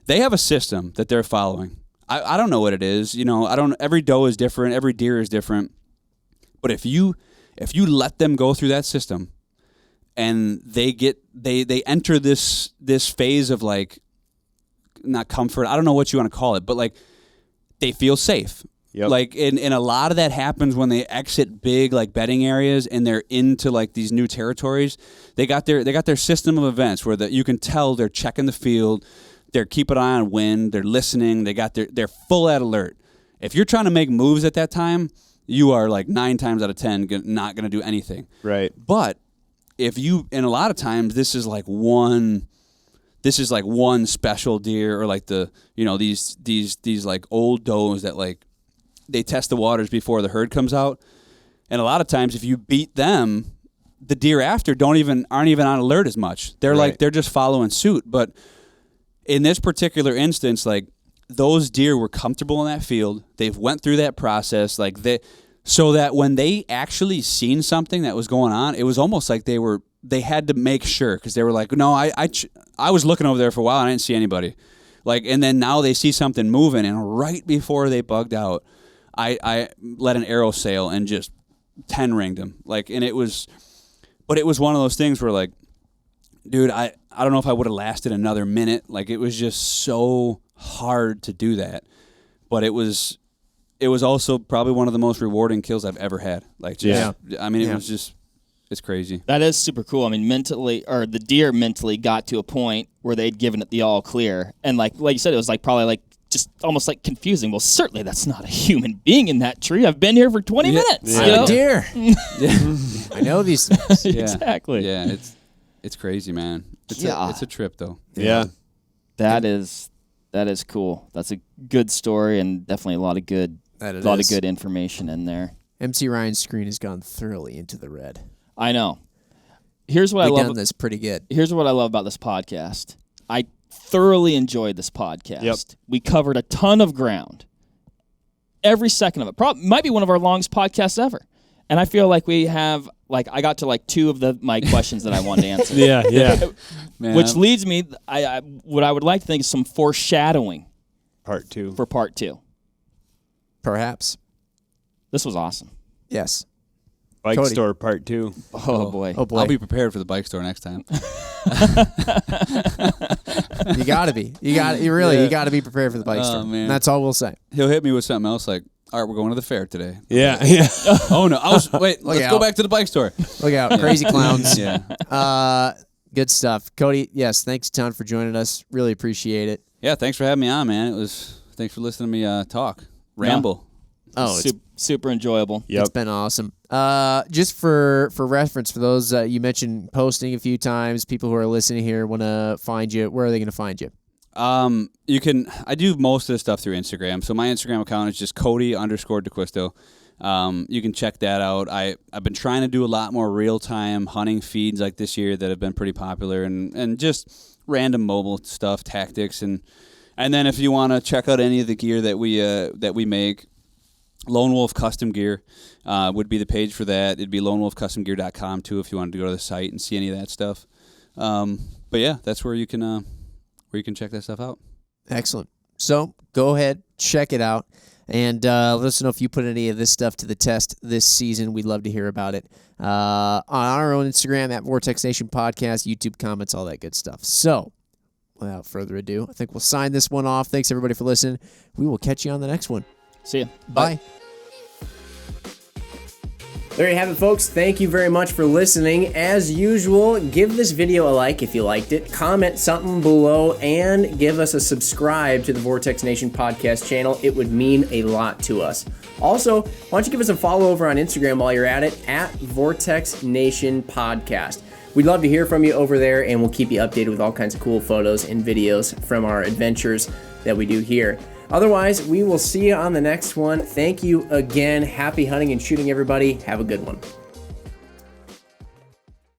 They have a system that they're following. I don't know what it is. Every doe is different. Every deer is different. But if you let them go through that system, and they enter this phase of, like, not comfort. I don't know what you want to call it, but like, they feel safe. Yep. Like, and a lot of that happens when they exit big, like, bedding areas, and they're into, like, these new territories. They got their system of events where you can tell they're checking the field, they're keeping an eye on wind, they're listening, they're full at alert. If you're trying to make moves at that time, you are, like, 9 times out of 10 not going to do anything. Right. But and a lot of times this is like one special deer, or like these like old does that, like, they test the waters before the herd comes out. And a lot of times if you beat them, the deer after aren't even on alert as much. They're right. They're just following suit. But in this particular instance, like, those deer were comfortable in that field. They've went through that process, so that when they actually seen something that was going on, it was almost like they had to make sure, because they were like, no, I was looking over there for a while and I didn't see anybody. Like, and then now they see something moving, and right before they bugged out, I let an arrow sail and just 10 ringed him. Like, and it was one of those things where, like, dude, I don't know if I would have lasted another minute. Like, it was just so hard to do that. But it was also probably one of the most rewarding kills I've ever had. Like, it was just, it's crazy. That is super cool. I mean, the deer mentally got to a point where they'd given it the all clear. And like you said, it was like probably like just almost like confusing. Well, certainly that's not a human being in that tree. I've been here for 20 minutes. I'm a deer. I know these things. Exactly. Yeah, it's crazy, man. It's a trip, though. Yeah. That is cool. That's a good story, and definitely a lot of good information in there. MC Ryan's screen has gone thoroughly into the red. I know. Here's what I love. We've done this pretty good. Here's what I love about this podcast. I thoroughly enjoyed this podcast. Yep. We covered a ton of ground. Every second of it. Might be one of our longest podcasts ever. And I feel like we have, like, I got to like 2 of my questions that I wanted to answer. Yeah. Man. Which leads me, what I would like to think is some foreshadowing. Part 2. For part 2. Perhaps. This was awesome. Yes. Bike Cody. store part 2. Oh boy. Oh boy. I'll be prepared for the bike store next time. You gotta be. You gotta be prepared for the bike storm. Man. That's all we'll say. He'll hit me with something else like, all right, we're going to the fair today. Yeah. Oh no, let's go back to the bike store. Look out, crazy clowns. Yeah. Good stuff. Cody, yes, thanks a ton for joining us. Really appreciate it. Yeah, thanks for having me on, man. Thanks for listening to me talk. Ramble. Oh, it's super enjoyable. Yep. It's been awesome. Just for reference, for those you mentioned posting a few times, people who are listening here want to find you. Where are they going to find you? I do most of the stuff through Instagram. So my Instagram account is just Cody_D'Acquisto. You can check that out. I've been trying to do a lot more real-time hunting feeds like this year that have been pretty popular and just random mobile stuff, tactics, and then if you want to check out any of the gear that we make, Lone Wolf Custom Gear would be the page for that. It'd be lonewolfcustomgear.com too if you wanted to go to the site and see any of that stuff. But yeah, that's where you can check that stuff out. Excellent. So go ahead, check it out, and let us know if you put any of this stuff to the test this season. We'd love to hear about it on our own Instagram at Vortex Nation Podcast, YouTube comments, all that good stuff. So without further ado, I think we'll sign this one off. Thanks everybody for listening. We will catch you on the next one. See ya. Bye. There you have it, folks. Thank you very much for listening. As usual, give this video a like if you liked it, comment something below, and give us a subscribe to the Vortex Nation podcast channel. It would mean a lot to us. Also, why don't you give us a follow over on Instagram while you're at it, at Vortex Nation Podcast. We'd love to hear from you over there, and we'll keep you updated with all kinds of cool photos and videos from our adventures that we do here. Otherwise, we will see you on the next one. Thank you again. Happy hunting and shooting, everybody. Have a good one.